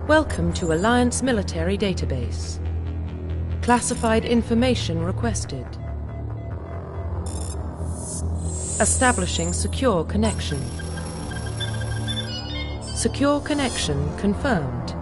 Welcome to Alliance Military Database. Classified information requested. Establishing secure connection. Secure connection confirmed.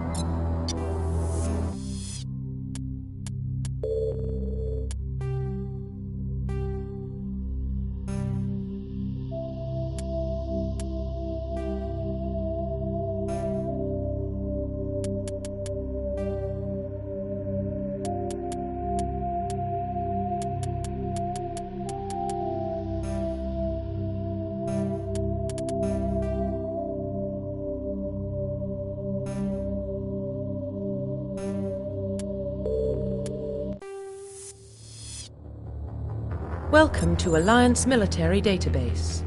Welcome to Alliance Military Database.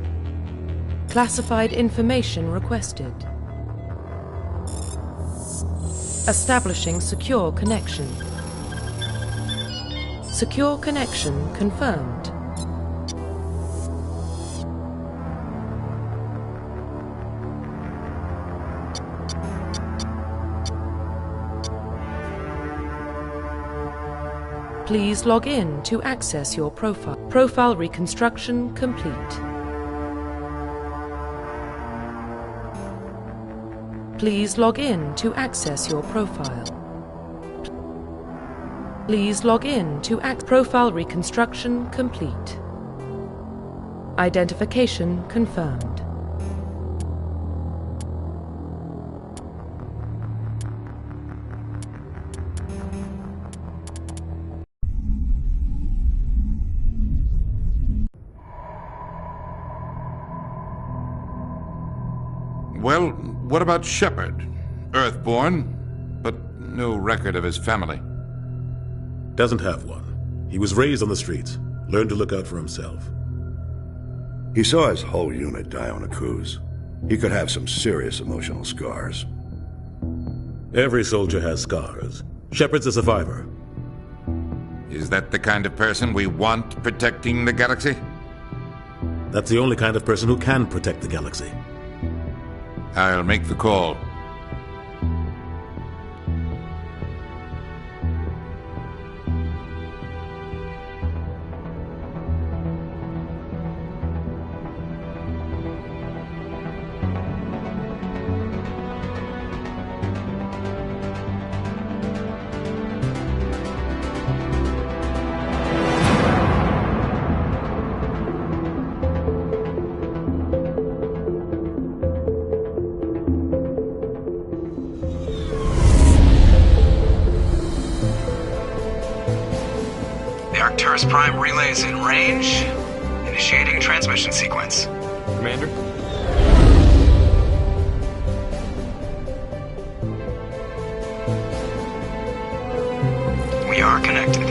Classified information requested. Establishing secure connection. Secure connection confirmed. Please log in to access your profile. Profile reconstruction complete. Please log in to access your profile. Please log in to profile reconstruction complete. Identification confirmed. Well, what about Shepard? Earthborn, but no record of his family. Doesn't have one. He was raised on the streets, learned to look out for himself. He saw his whole unit die on a cruise. He could have some serious emotional scars. Every soldier has scars. Shepard's a survivor. Is that the kind of person we want protecting the galaxy? That's the only kind of person who can protect the galaxy. I'll make the call. Prime relay is in range. Initiating transmission sequence. Commander? We are connected.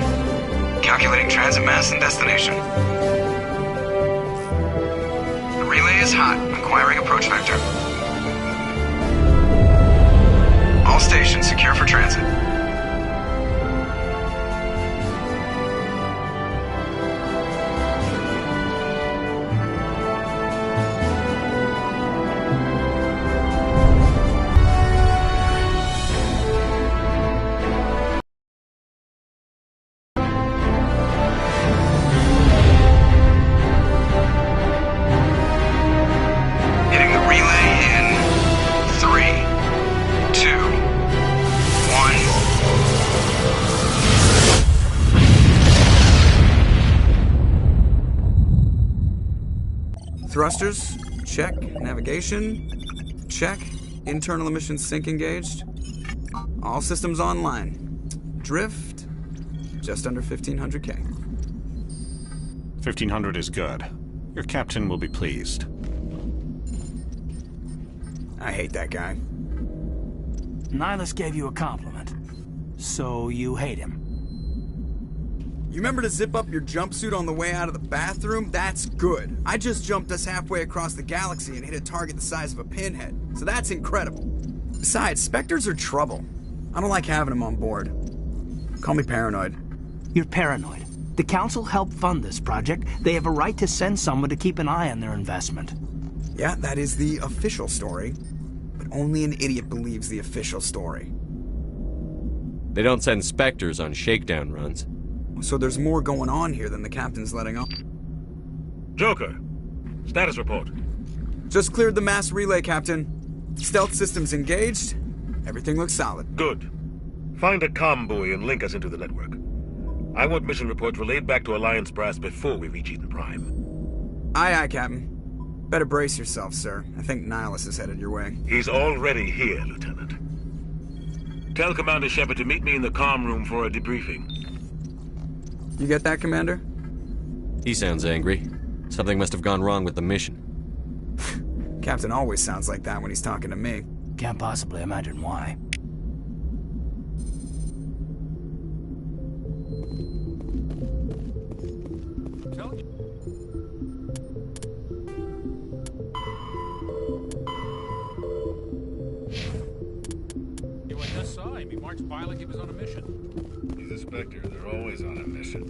Calculating transit mass and destination. The relay is hot. Acquiring approach vector. All stations secure for transit. Thrusters, check. Navigation, check. Internal emissions sync engaged. All systems online. Drift, just under 1500K. 1500 is good. Your captain will be pleased. I hate that guy. Nihilus gave you a compliment. So you hate him. You remember to zip up your jumpsuit on the way out of the bathroom? That's good. I just jumped us halfway across the galaxy and hit a target the size of a pinhead. So that's incredible. Besides, Spectres are trouble. I don't like having them on board. Call me paranoid. You're paranoid. The Council helped fund this project. They have a right to send someone to keep an eye on their investment. Yeah, that is the official story. But only an idiot believes the official story. They don't send Spectres on shakedown runs. So there's more going on here than the captain's letting on. Joker, status report. Just cleared the mass relay, Captain. Stealth systems engaged. Everything looks solid. Good. Find a comm buoy and link us into the network. I want mission reports relayed back to Alliance Brass before we reach Eden Prime. Aye, aye, Captain. Better brace yourself, sir. I think Nihilus is headed your way. He's already here, Lieutenant. Tell Commander Shepard to meet me in the comm room for a debriefing. You get that, Commander? He sounds angry. Something must have gone wrong with the mission. Captain always sounds like that when he's talking to me. Can't possibly imagine why. He marched by like he was on a mission. He's a Spectre. They're always on a mission.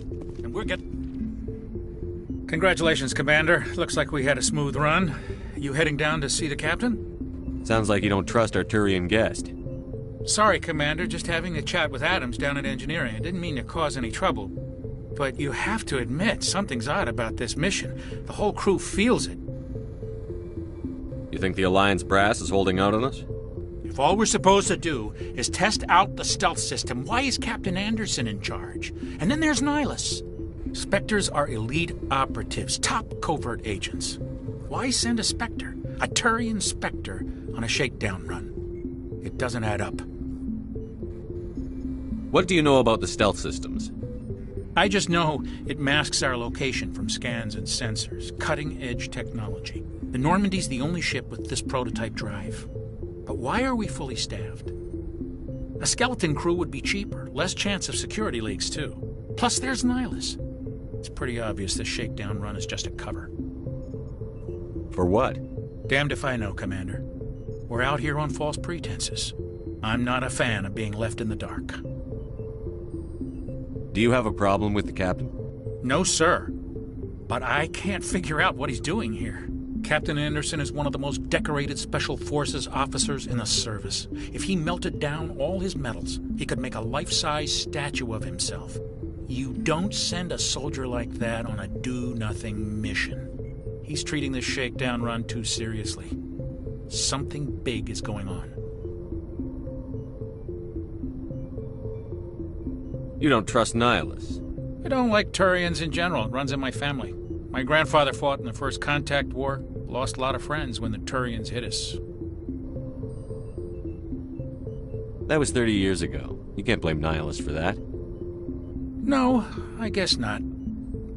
And we're getting... Congratulations, Commander. Looks like we had a smooth run. You heading down to see the captain? Sounds like you don't trust our Turian guest. Sorry, Commander. Just having a chat with Adams down at engineering. I didn't mean to cause any trouble. But you have to admit, something's odd about this mission. The whole crew feels it. You think the Alliance Brass is holding out on us? If all we're supposed to do is test out the stealth system, why is Captain Anderson in charge? And then there's Nihilus. Spectres are elite operatives, top covert agents. Why send a Spectre, a Turian Spectre, on a shakedown run? It doesn't add up. What do you know about the stealth systems? I just know it masks our location from scans and sensors. Cutting-edge technology. The Normandy's the only ship with this prototype drive. But why are we fully staffed? A skeleton crew would be cheaper, less chance of security leaks, too. Plus, there's Nihilus. It's pretty obvious this shakedown run is just a cover. For what? Damned if I know, Commander. We're out here on false pretenses. I'm not a fan of being left in the dark. Do you have a problem with the captain? No, sir. But I can't figure out what he's doing here. Captain Anderson is one of the most decorated Special Forces officers in the service. If he melted down all his medals, he could make a life-size statue of himself. You don't send a soldier like that on a do-nothing mission. He's treating this shakedown run too seriously. Something big is going on. You don't trust Nihilus? I don't like Turians in general. It runs in my family. My grandfather fought in the First Contact War. Lost a lot of friends when the Turians hit us. That was 30 years ago. You can't blame Nihilus for that. No, I guess not.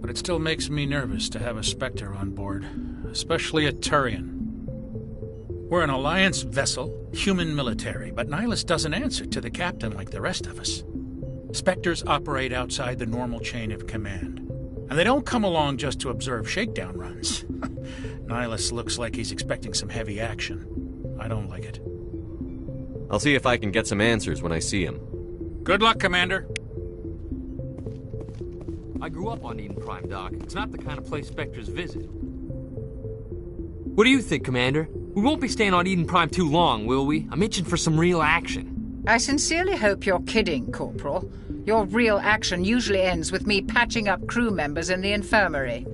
But it still makes me nervous to have a Spectre on board. Especially a Turian. We're an Alliance vessel, human military, but Nihilus doesn't answer to the captain like the rest of us. Spectres operate outside the normal chain of command. And they don't come along just to observe shakedown runs. Nihilus looks like he's expecting some heavy action. I don't like it. I'll see if I can get some answers when I see him. Good luck, Commander. I grew up on Eden Prime, Doc. It's not the kind of place Spectres visit. What do you think, Commander? We won't be staying on Eden Prime too long, will we? I'm itching for some real action. I sincerely hope you're kidding, Corporal. Your real action usually ends with me patching up crew members in the infirmary.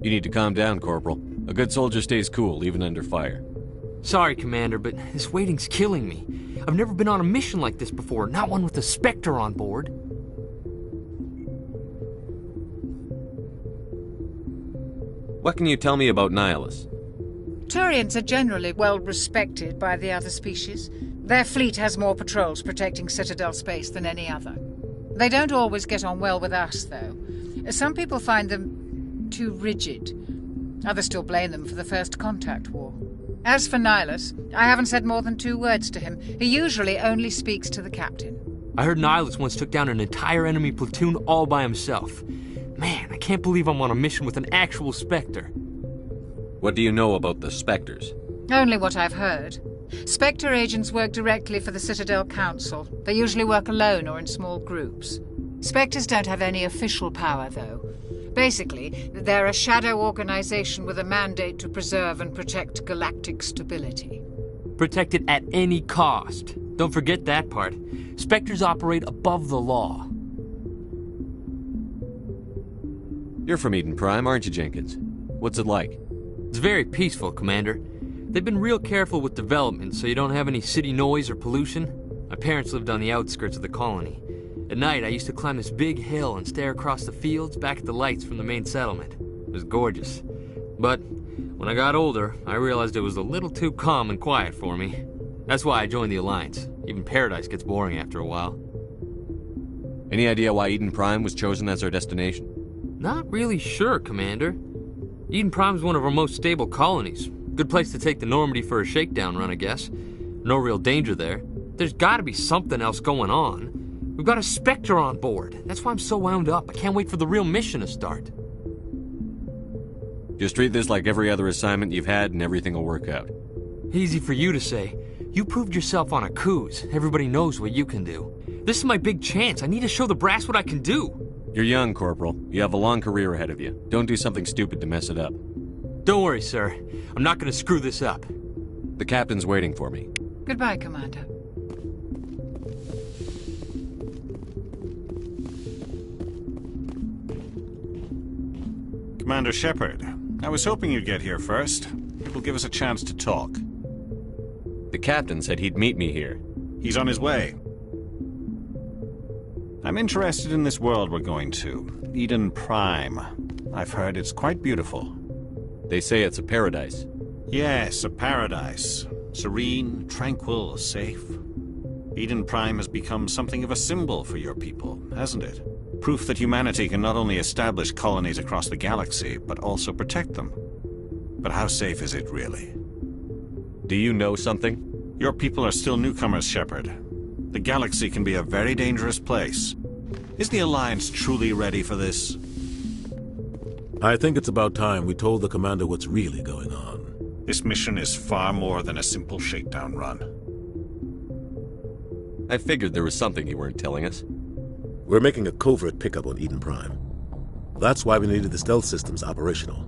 You need to calm down, Corporal. A good soldier stays cool, even under fire. Sorry, Commander, but this waiting's killing me. I've never been on a mission like this before, not one with a Spectre on board. What can you tell me about Nihilus? Turians are generally well respected by the other species. Their fleet has more patrols protecting Citadel space than any other. They don't always get on well with us, though. Some people find them too rigid. Others still blame them for the First Contact War. As for Nihilus, I haven't said more than 2 words to him. He usually only speaks to the captain. I heard Nihilus once took down an entire enemy platoon all by himself. Man, I can't believe I'm on a mission with an actual Spectre. What do you know about the Spectres? Only what I've heard. Spectre agents work directly for the Citadel Council. They usually work alone or in small groups. Spectres don't have any official power, though. Basically, they're a shadow organization with a mandate to preserve and protect galactic stability. Protect it at any cost. Don't forget that part. Spectres operate above the law. You're from Eden Prime, aren't you, Jenkins? What's it like? It's very peaceful, Commander. They've been real careful with development, so you don't have any city noise or pollution. My parents lived on the outskirts of the colony. At night, I used to climb this big hill and stare across the fields back at the lights from the main settlement. It was gorgeous. But when I got older, I realized it was a little too calm and quiet for me. That's why I joined the Alliance. Even Paradise gets boring after a while. Any idea why Eden Prime was chosen as our destination? Not really sure, Commander. Eden Prime's one of our most stable colonies. Good place to take the Normandy for a shakedown run, I guess. No real danger there. There's gotta be something else going on. We've got a Spectre on board. That's why I'm so wound up. I can't wait for the real mission to start. Just treat this like every other assignment you've had and everything will work out. Easy for you to say. You proved yourself on a cruise. Everybody knows what you can do. This is my big chance. I need to show the brass what I can do. You're young, Corporal. You have a long career ahead of you. Don't do something stupid to mess it up. Don't worry, sir. I'm not gonna screw this up. The captain's waiting for me. Goodbye, Commander. Commander Shepard, I was hoping you'd get here first. It will give us a chance to talk. The captain said he'd meet me here. He's on his way. I'm interested in this world we're going to, Eden Prime. I've heard it's quite beautiful. They say it's a paradise. Yes, a paradise. Serene, tranquil, safe. Eden Prime has become something of a symbol for your people, hasn't it? Proof that humanity can not only establish colonies across the galaxy, but also protect them. But how safe is it, really? Do you know something? Your people are still newcomers, Shepard. The galaxy can be a very dangerous place. Is the Alliance truly ready for this? I think it's about time we told the commander what's really going on. This mission is far more than a simple shakedown run. I figured there was something you weren't telling us. We're making a covert pickup on Eden Prime. That's why we needed the stealth systems operational.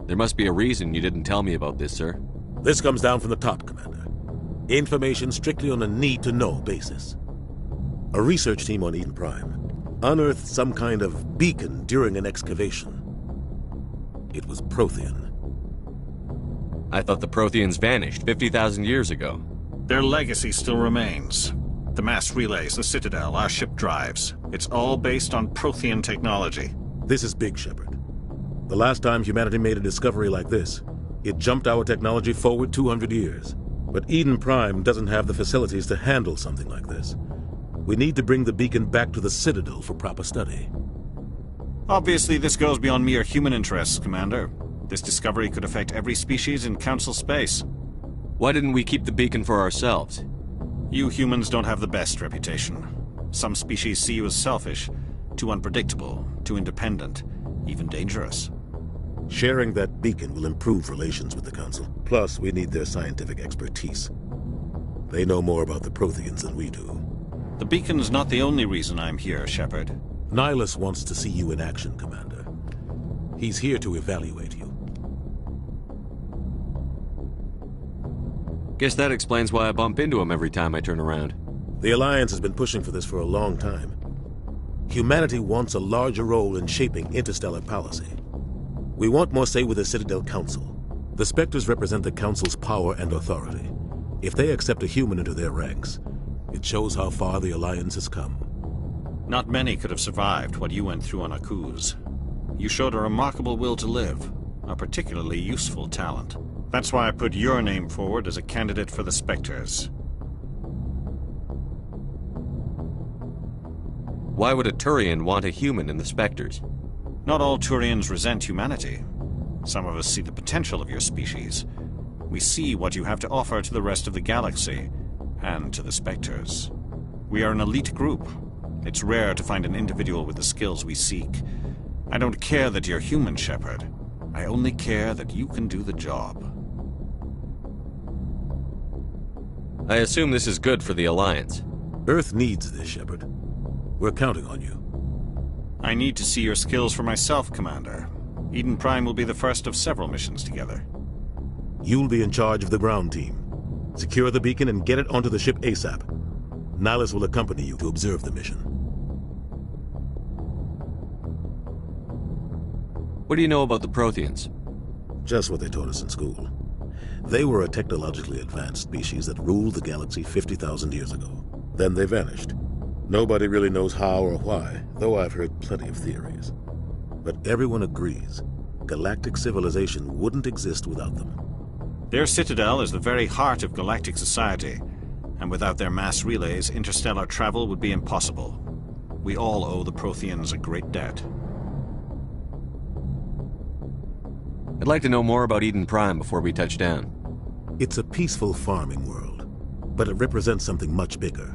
There must be a reason you didn't tell me about this, sir. This comes down from the top, Commander. Information strictly on a need-to-know basis. A research team on Eden Prime unearthed some kind of beacon during an excavation. It was Prothean. I thought the Protheans vanished 50,000 years ago. Their legacy still remains. The mass relays, the Citadel, our ship drives. It's all based on Prothean technology. This is big, Shepard. The last time humanity made a discovery like this, it jumped our technology forward 200 years. But Eden Prime doesn't have the facilities to handle something like this. We need to bring the beacon back to the Citadel for proper study. Obviously, this goes beyond mere human interests, Commander. This discovery could affect every species in Council space. Why didn't we keep the beacon for ourselves? You humans don't have the best reputation. Some species see you as selfish, too unpredictable, too independent, even dangerous. Sharing that beacon will improve relations with the Council. Plus, we need their scientific expertise. They know more about the Protheans than we do. The beacon's not the only reason I'm here, Shepard. Nihilus wants to see you in action, Commander. He's here to evaluate you. Guess that explains why I bump into him every time I turn around. The Alliance has been pushing for this for a long time. Humanity wants a larger role in shaping interstellar policy. We want more say with the Citadel Council. The Spectres represent the Council's power and authority. If they accept a human into their ranks, it shows how far the Alliance has come. Not many could have survived what you went through on Akuz. You showed a remarkable will to live, a particularly useful talent. That's why I put your name forward as a candidate for the Spectres. Why would a Turian want a human in the Spectres? Not all Turians resent humanity. Some of us see the potential of your species. We see what you have to offer to the rest of the galaxy, and to the Spectres. We are an elite group. It's rare to find an individual with the skills we seek. I don't care that you're human, Shepard. I only care that you can do the job. I assume this is good for the Alliance. Earth needs this, Shepard. We're counting on you. I need to see your skills for myself, Commander. Eden Prime will be the first of several missions together. You'll be in charge of the ground team. Secure the beacon and get it onto the ship ASAP. Nihilus will accompany you to observe the mission. What do you know about the Protheans? Just what they taught us in school. They were a technologically advanced species that ruled the galaxy 50,000 years ago. Then they vanished. Nobody really knows how or why, though I've heard plenty of theories. But everyone agrees, galactic civilization wouldn't exist without them. Their citadel is the very heart of galactic society, and without their mass relays, interstellar travel would be impossible. We all owe the Protheans a great debt. I'd like to know more about Eden Prime before we touch down. It's a peaceful farming world, but it represents something much bigger.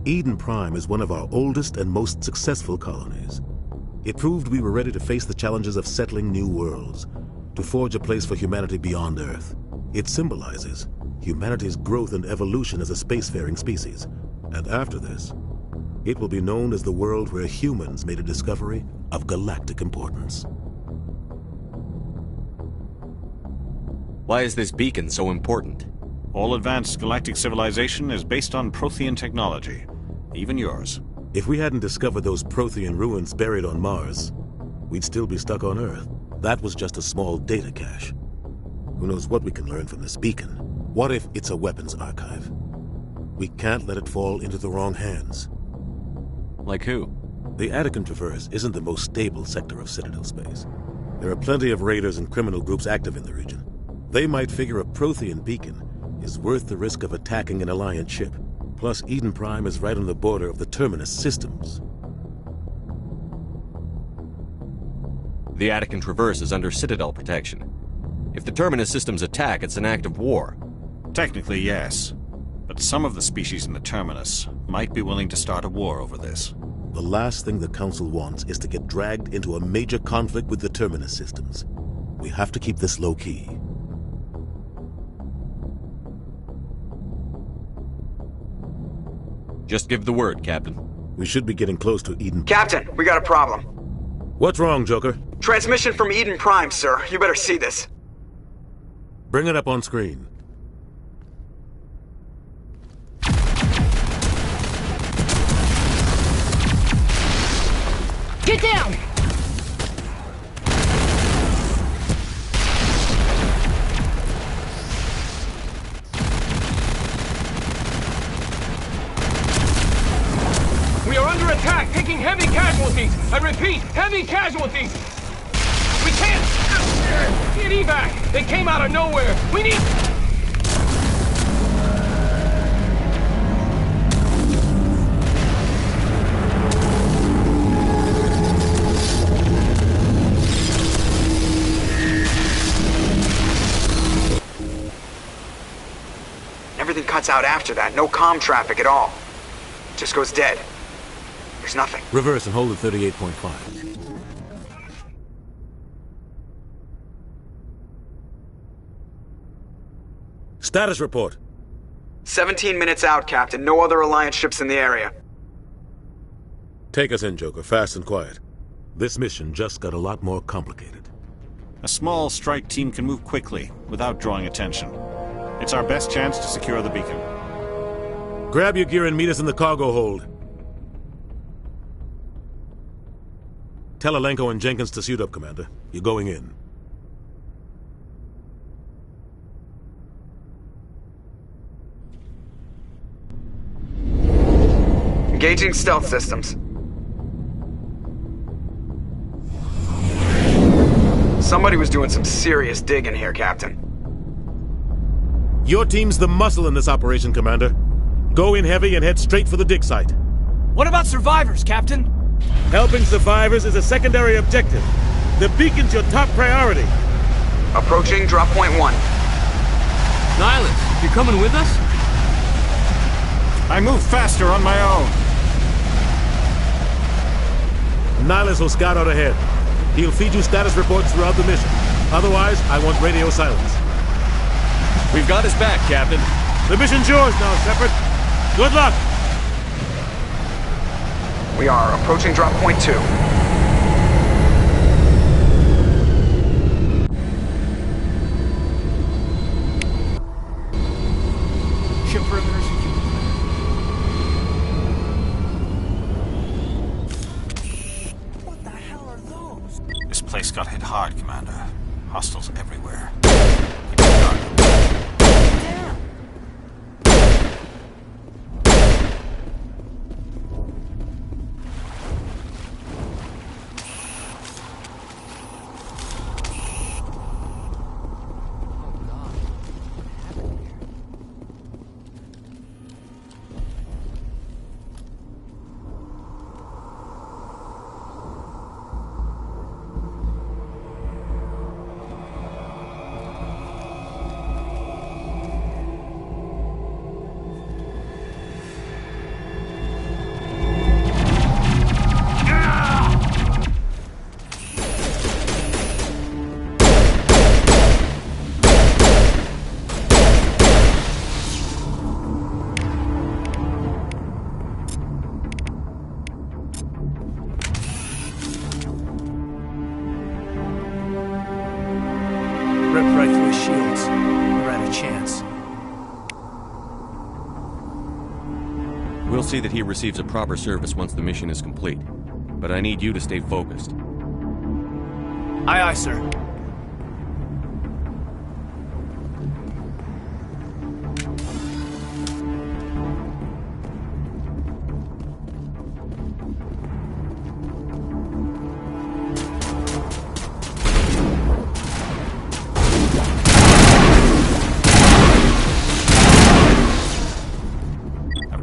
Eden Prime is one of our oldest and most successful colonies. It proved we were ready to face the challenges of settling new worlds, to forge a place for humanity beyond Earth. It symbolizes humanity's growth and evolution as a spacefaring species. And after this, it will be known as the world where humans made a discovery of galactic importance. Why is this beacon so important? All advanced galactic civilization is based on Prothean technology, even yours. If we hadn't discovered those Prothean ruins buried on Mars, we'd still be stuck on Earth. That was just a small data cache. Who knows what we can learn from this beacon? What if it's a weapons archive? We can't let it fall into the wrong hands. Like who? The Attican Traverse isn't the most stable sector of Citadel space. There are plenty of raiders and criminal groups active in the region. They might figure a Prothean beacon is worth the risk of attacking an Alliance ship. Plus, Eden Prime is right on the border of the Terminus systems. The Attican Traverse is under Citadel protection. If the Terminus systems attack, it's an act of war. Technically, yes. But some of the species in the Terminus might be willing to start a war over this. The last thing the Council wants is to get dragged into a major conflict with the Terminus systems. We have to keep this low-key. Just give the word, Captain. We should be getting close to Eden. Captain, we got a problem. What's wrong, Joker? Transmission from Eden Prime, sir. You better see this. Bring it up on screen. Get down! We are under attack, taking heavy casualties. I repeat, heavy casualties. We can't get evac. They came out of nowhere. We need... Everything cuts out after that. No comm traffic at all. Just goes dead. There's nothing. Reverse and hold at 38.5. Status report. 17 minutes out, Captain. No other Alliance ships in the area. Take us in, Joker. Fast and quiet. This mission just got a lot more complicated. A small strike team can move quickly, without drawing attention. It's our best chance to secure the beacon. Grab your gear and meet us in the cargo hold. Tell Alenko and Jenkins to suit up, Commander. You're going in. Engaging stealth systems. Somebody was doing some serious digging here, Captain. Your team's the muscle in this operation, Commander. Go in heavy and head straight for the dig site. What about survivors, Captain? Helping survivors is a secondary objective. The beacon's your top priority. Approaching drop point 1. Nihilus, you coming with us? I move faster on my own. Nihilus will scout out ahead. He'll feed you status reports throughout the mission. Otherwise, I want radio silence. We've got his back, Captain. The mission's yours now, Shepard. Good luck! We are approaching drop point 2. We'll see that he receives a proper service once the mission is complete. But I need you to stay focused. Aye, aye, sir.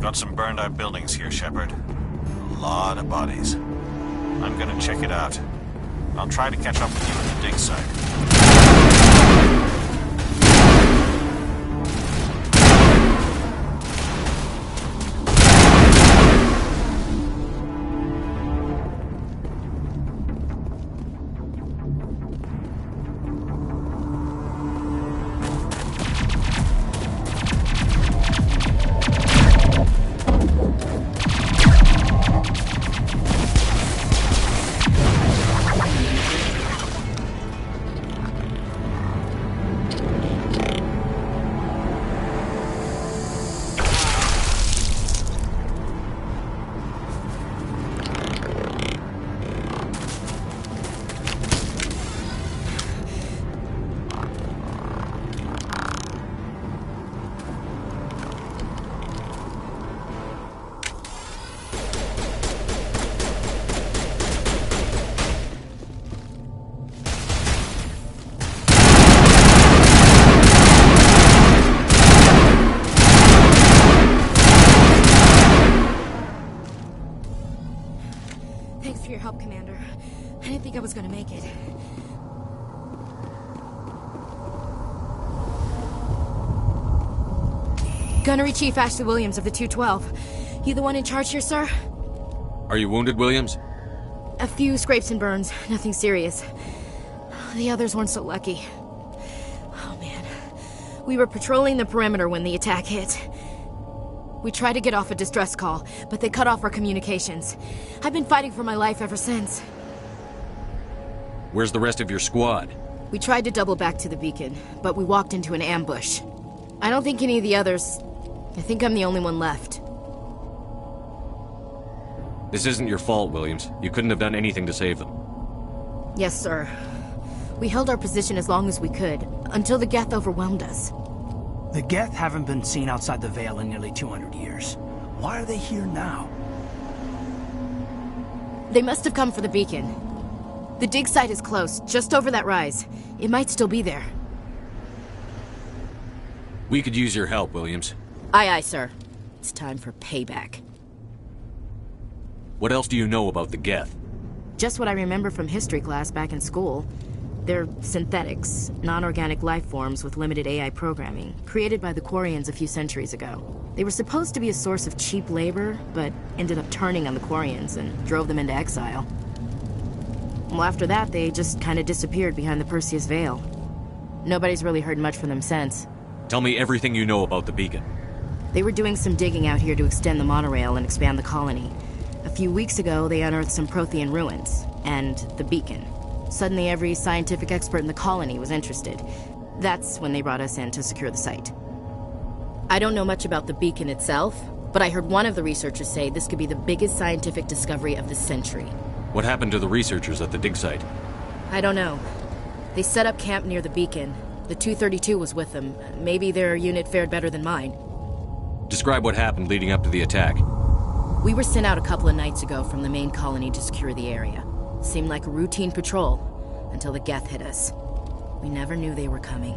Got some burned out buildings here, Shepard. A lot of bodies. I'm gonna check it out. I'll try to catch up with you at the dig site. Thanks for your help, Commander. I didn't think I was gonna make it. Gunnery Chief Ashley Williams of the 212. You the one in charge here, sir? Are you wounded, Williams? A few scrapes and burns, nothing serious. The others weren't so lucky. Oh man. We were patrolling the perimeter when the attack hit. We tried to get off a distress call, but they cut off our communications. I've been fighting for my life ever since. Where's the rest of your squad? We tried to double back to the beacon, but we walked into an ambush. I don't think any of the others... I think I'm the only one left. This isn't your fault, Williams. You couldn't have done anything to save them. Yes, sir. We held our position as long as we could, until the Geth overwhelmed us. The Geth haven't been seen outside the Veil in nearly 200 years. Why are they here now? They must have come for the beacon. The dig site is close, just over that rise. It might still be there. We could use your help, Williams. Aye, aye, sir. It's time for payback. What else do you know about the Geth? Just what I remember from history class back in school. They're synthetics, non-organic life forms with limited AI programming, created by the Quarians a few centuries ago. They were supposed to be a source of cheap labor, but ended up turning on the Quarians and drove them into exile. Well, after that, they just kind of disappeared behind the Perseus Veil. Nobody's really heard much from them since. Tell me everything you know about the beacon. They were doing some digging out here to extend the monorail and expand the colony. A few weeks ago, they unearthed some Prothean ruins, and the beacon. Suddenly, every scientific expert in the colony was interested. That's when they brought us in to secure the site. I don't know much about the beacon itself, but I heard one of the researchers say this could be the biggest scientific discovery of the century. What happened to the researchers at the dig site? I don't know. They set up camp near the beacon. The 232 was with them. Maybe their unit fared better than mine. Describe what happened leading up to the attack. We were sent out a couple of nights ago from the main colony to secure the area. Seemed like a routine patrol, until the Geth hit us. We never knew they were coming.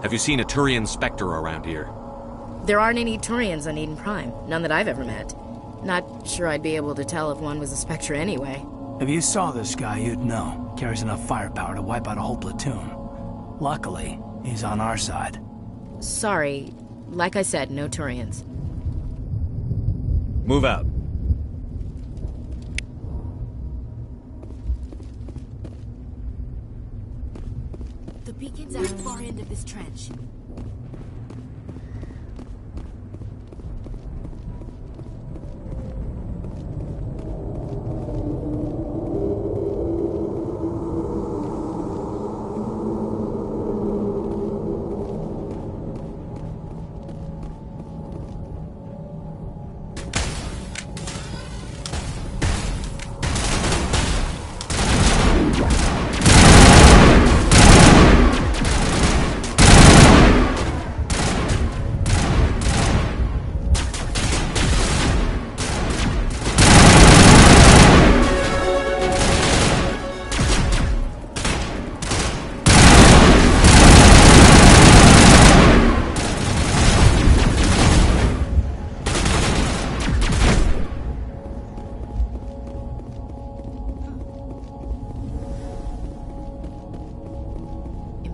Have you seen a Turian Spectre around here? There aren't any Turians on Eden Prime. None that I've ever met. Not sure I'd be able to tell if one was a Spectre anyway. If you saw this guy, you'd know. Carries enough firepower to wipe out a whole platoon. Luckily, he's on our side. Sorry. Like I said, no Turians. Move out. The beacon's at the far end of this trench.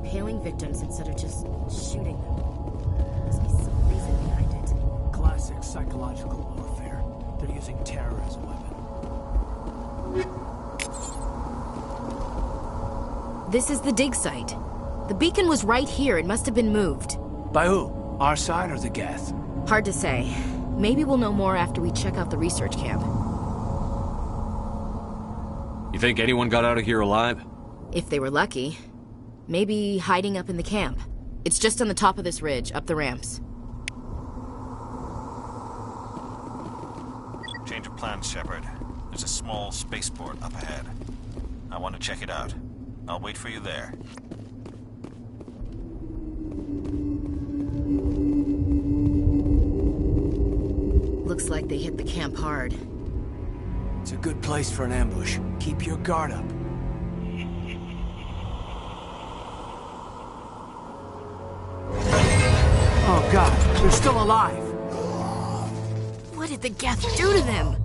impaling victims instead of just shooting them. There must be some reason behind it. Classic psychological warfare. They're using terror as a weapon. This is the dig site. The beacon was right here. It must have been moved. By who? Our side or the Geth? Hard to say. Maybe we'll know more after we check out the research camp. You think anyone got out of here alive? If they were lucky. Maybe hiding up in the camp. It's just on the top of this ridge, up the ramps. Change of plans, Shepard. There's a small spaceport up ahead. I want to check it out. I'll wait for you there. Looks like they hit the camp hard. It's a good place for an ambush. Keep your guard up. Oh God, they're still alive! What did the Geth do to them?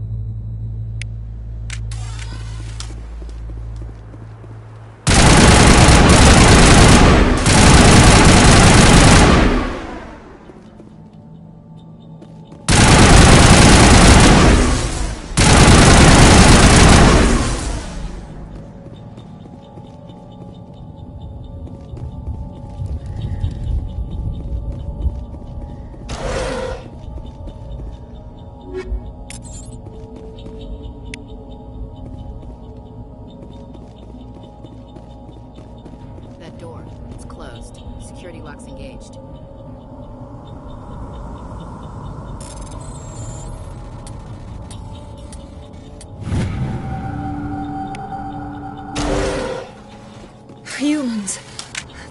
Humans.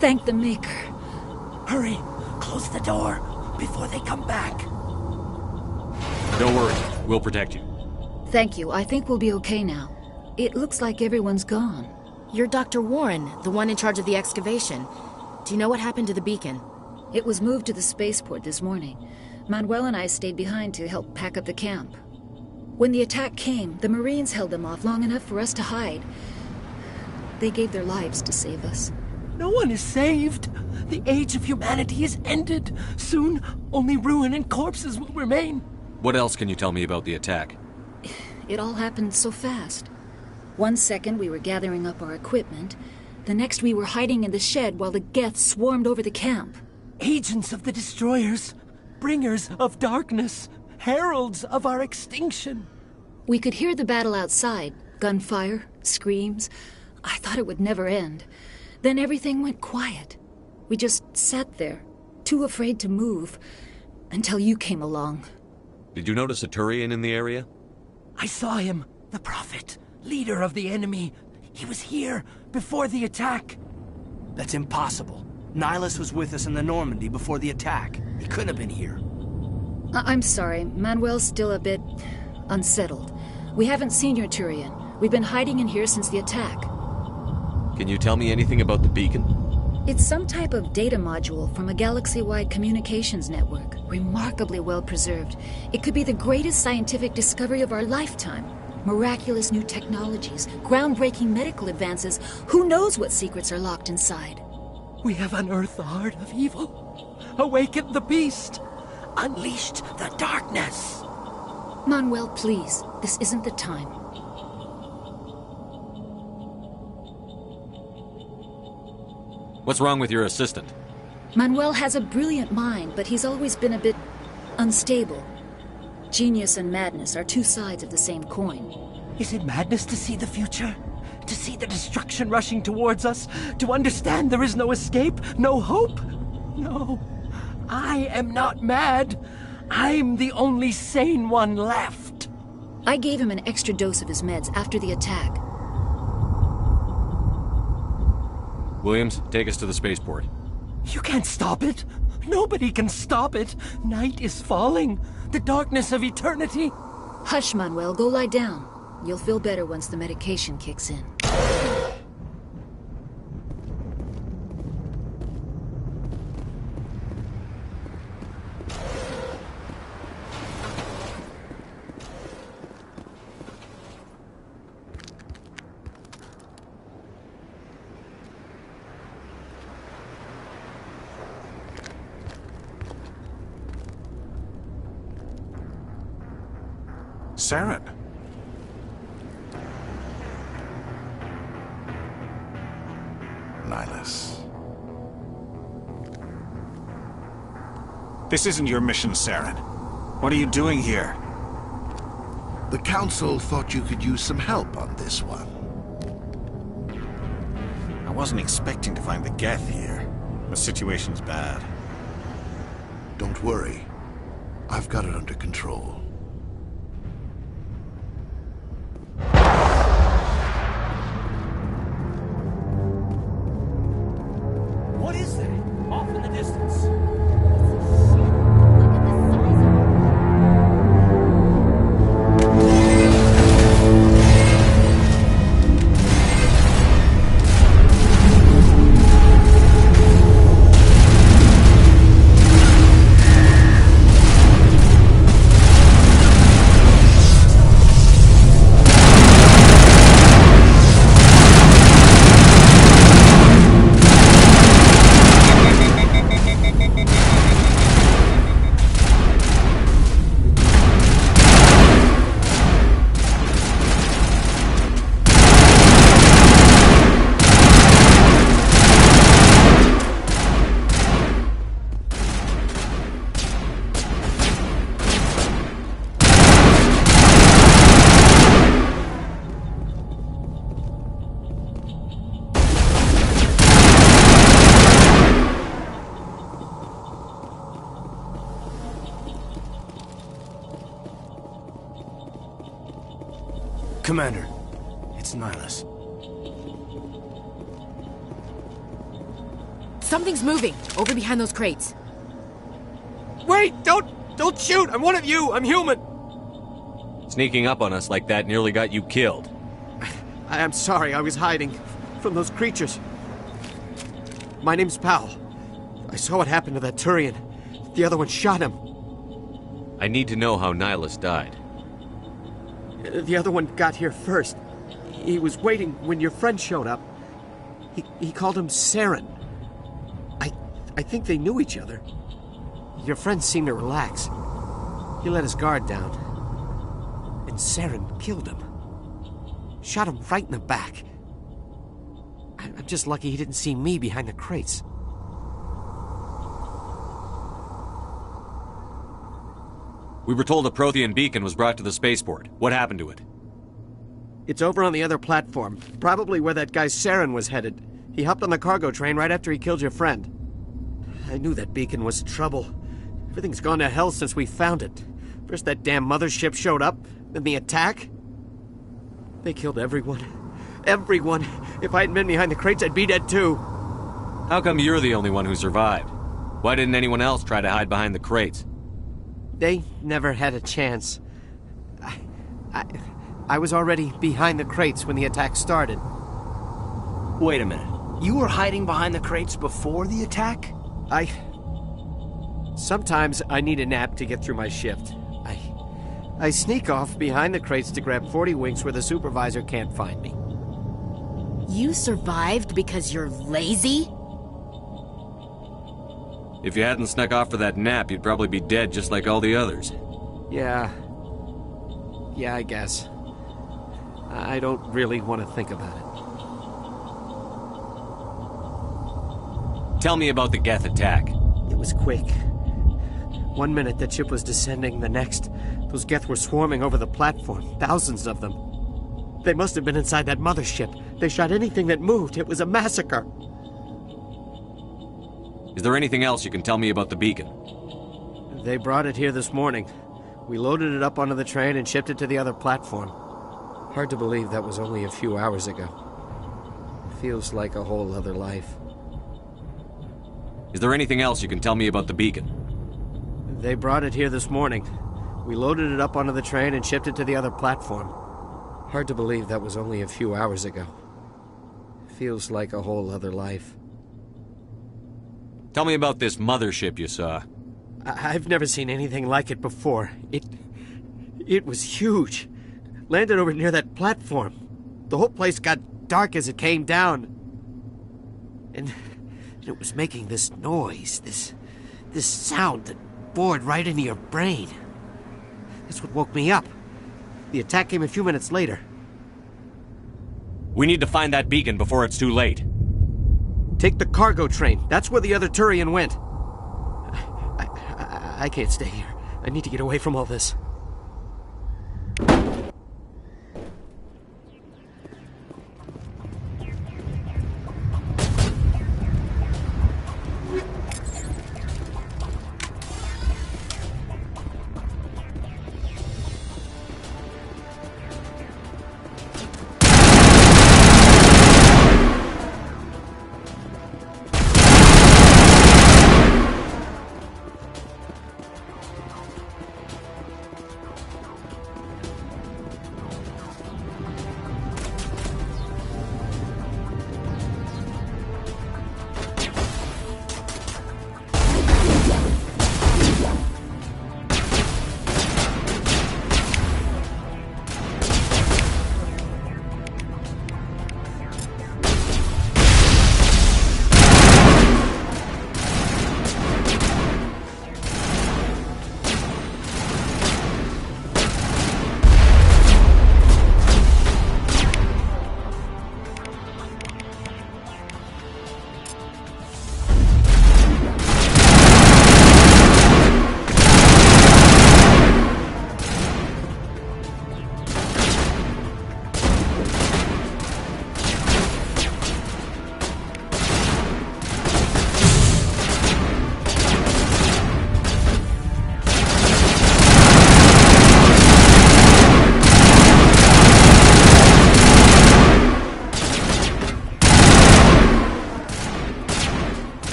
Thank the Maker. Hurry! Close the door before they come back. Don't worry. We'll protect you. Thank you. I think we'll be okay now. It looks like everyone's gone. You're Dr. Warren, the one in charge of the excavation. Do you know what happened to the beacon? It was moved to the spaceport this morning. Manuel and I stayed behind to help pack up the camp. When the attack came, the Marines held them off long enough for us to hide. They gave their lives to save us. No one is saved. The age of humanity is ended. Soon, only ruin and corpses will remain. What else can you tell me about the attack? It all happened so fast. 1 second we were gathering up our equipment. The next we were hiding in the shed while the Geth swarmed over the camp. Agents of the destroyers. Bringers of darkness. Heralds of our extinction. We could hear the battle outside. Gunfire, screams. I thought it would never end. Then everything went quiet. We just sat there, too afraid to move, until you came along. Did you notice a Turian in the area? I saw him, the Prophet, leader of the enemy. He was here before the attack. That's impossible. Nihilus was with us in the Normandy before the attack. He couldn't have been here. I'm sorry. Manuel's still a bit unsettled. We haven't seen your Turian. We've been hiding in here since the attack. Can you tell me anything about the beacon? It's some type of data module from a galaxy-wide communications network. Remarkably well preserved. It could be the greatest scientific discovery of our lifetime. Miraculous new technologies, groundbreaking medical advances. Who knows what secrets are locked inside? We have unearthed the heart of evil. Awakened the beast. Unleashed the darkness. Manuel, please. This isn't the time. What's wrong with your assistant? Manuel has a brilliant mind, but he's always been a bit unstable. Genius and madness are two sides of the same coin. Is it madness to see the future? To see the destruction rushing towards us? To understand there is no escape? No hope? No. I am not mad. I'm the only sane one left. I gave him an extra dose of his meds after the attack. Williams, take us to the spaceport. You can't stop it. Nobody can stop it. Night is falling. The darkness of eternity. Hush, Manuel. Go lie down. You'll feel better once the medication kicks in. Saren. Nihilus. This isn't your mission, Saren. What are you doing here? The Council thought you could use some help on this one. I wasn't expecting to find the Geth here. The situation's bad. Don't worry. I've got it under control. What is that? Off in the distance. Commander, it's Nihilus. Something's moving, over behind those crates. Wait! Don't shoot! I'm one of you! I'm human! Sneaking up on us like that nearly got you killed. I'm sorry, I was hiding from those creatures. My name's Powell. I saw what happened to that Turian. The other one shot him. I need to know how Nihilus died. The other one got here first. He was waiting when your friend showed up. He called him Saren. I think they knew each other. Your friend seemed to relax. He let his guard down. And Saren killed him. Shot him right in the back. I'm just lucky he didn't see me behind the crates. We were told a Prothean beacon was brought to the spaceport. What happened to it? It's over on the other platform. Probably where that guy Saren was headed. He hopped on the cargo train right after he killed your friend. I knew that beacon was trouble. Everything's gone to hell since we found it. First that damn mothership showed up, then the attack. They killed everyone. Everyone. If I hadn't been behind the crates, I'd be dead too. How come you're the only one who survived? Why didn't anyone else try to hide behind the crates? They never had a chance. I was already behind the crates when the attack started. Wait a minute. You were hiding behind the crates before the attack? Sometimes I need a nap to get through my shift. I sneak off behind the crates to grab 40 winks where the supervisor can't find me. You survived because you're lazy? If you hadn't snuck off for that nap, you'd probably be dead just like all the others. Yeah, I guess. I don't really want to think about it. Tell me about the Geth attack. It was quick. 1 minute the ship was descending, the next, those Geth were swarming over the platform, thousands of them. They must have been inside that mothership. They shot anything that moved. It was a massacre. Is there anything else you can tell me about the beacon? They brought it here this morning. We loaded it up onto the train and shipped it to the other platform. Hard to believe that was only a few hours ago. Feels like a whole other life. Is there anything else you can tell me about the beacon? They brought it here this morning. We loaded it up onto the train and shipped it to the other platform. Hard to believe that was only a few hours ago. Feels like a whole other life. Tell me about this mothership you saw. I've never seen anything like it before. It was huge. Landed over near that platform. The whole place got dark as it came down. And it was making this noise, this sound that bored right into your brain. That's what woke me up. The attack came a few minutes later. We need to find that beacon before it's too late. Take the cargo train. That's where the other Turian went. I can't stay here. I need to get away from all this.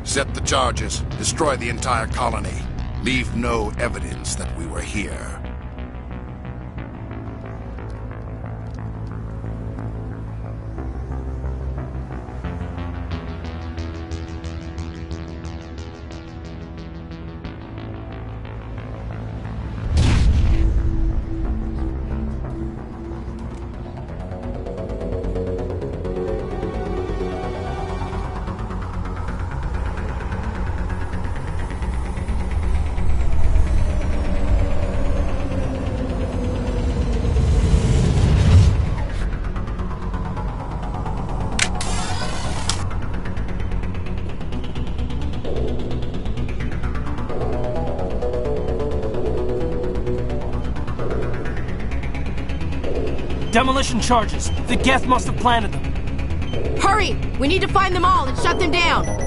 Set the charges. Destroy the entire colony. Leave no evidence that we were here. Demolition charges. The Geth must have planted them. Hurry! We need to find them all and shut them down!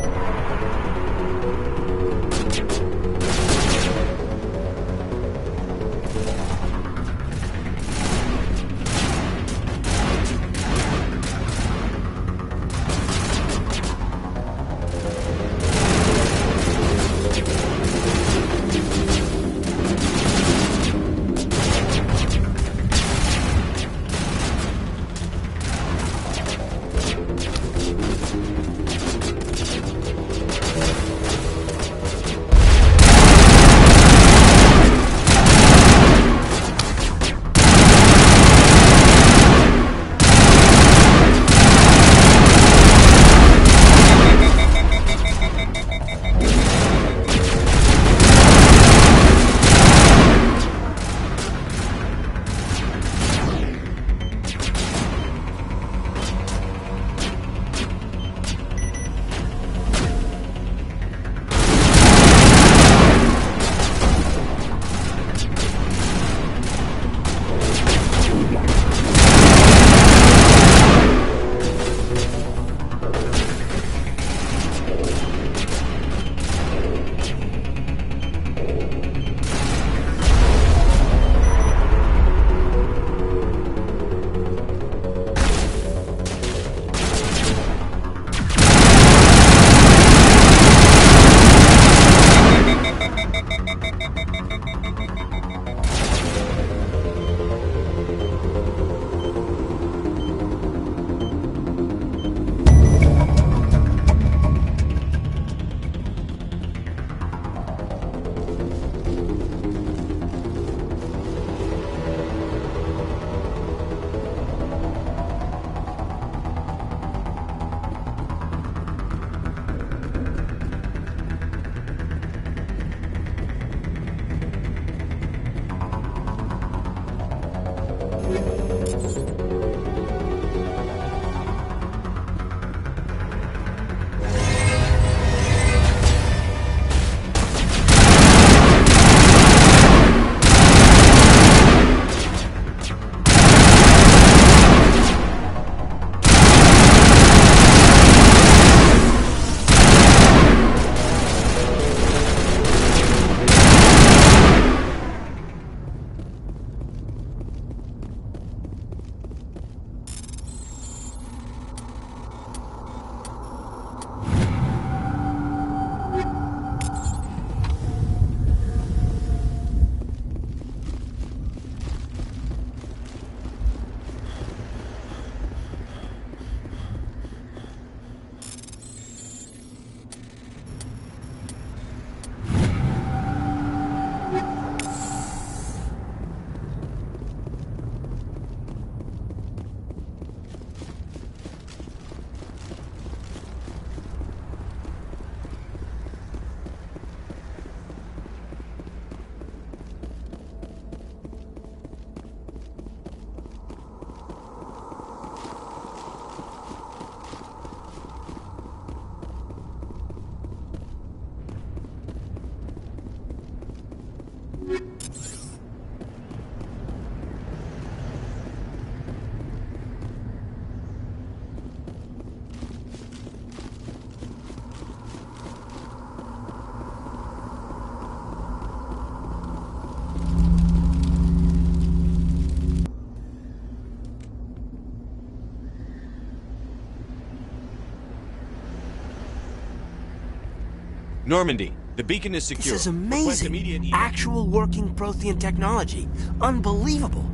Normandy, the beacon is secure. This is amazing. Actual working Prothean technology. Unbelievable.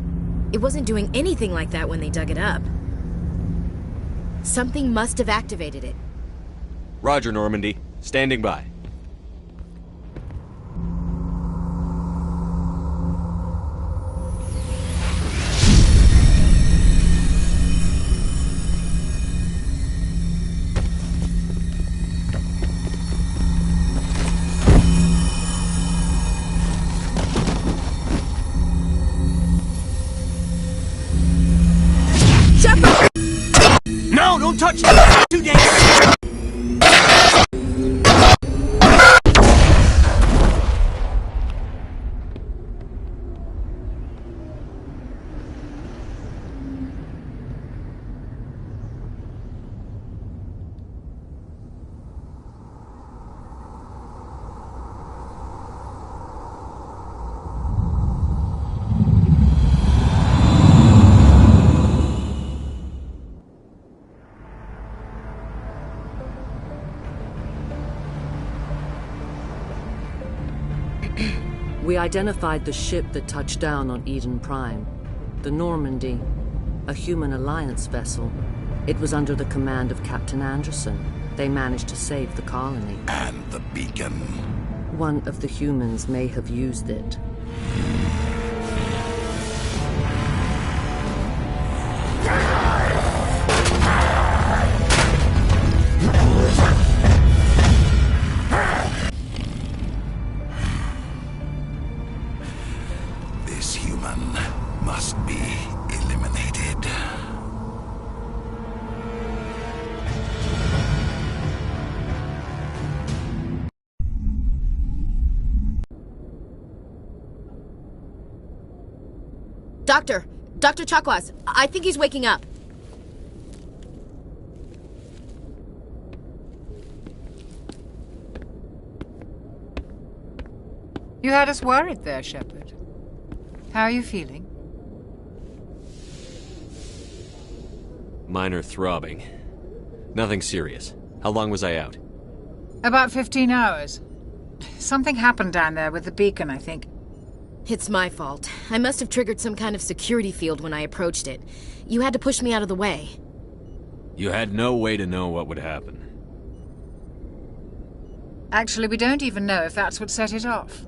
It wasn't doing anything like that when they dug it up. Something must have activated it. Roger, Normandy. Standing by. No, don't touch it! Too dangerous! We identified the ship that touched down on Eden Prime. The Normandy, a human alliance vessel. It was under the command of Captain Anderson. They managed to save the colony. And the beacon. One of the humans may have used it. This human must be eliminated. Dr. Chakwas, I think he's waking up. You had us worried there, Shepard. How are you feeling? Minor throbbing. Nothing serious. How long was I out? About 15 hours. Something happened down there with the beacon, I think. It's my fault. I must have triggered some kind of security field when I approached it. You had to push me out of the way. You had no way to know what would happen. Actually, we don't even know if that's what set it off.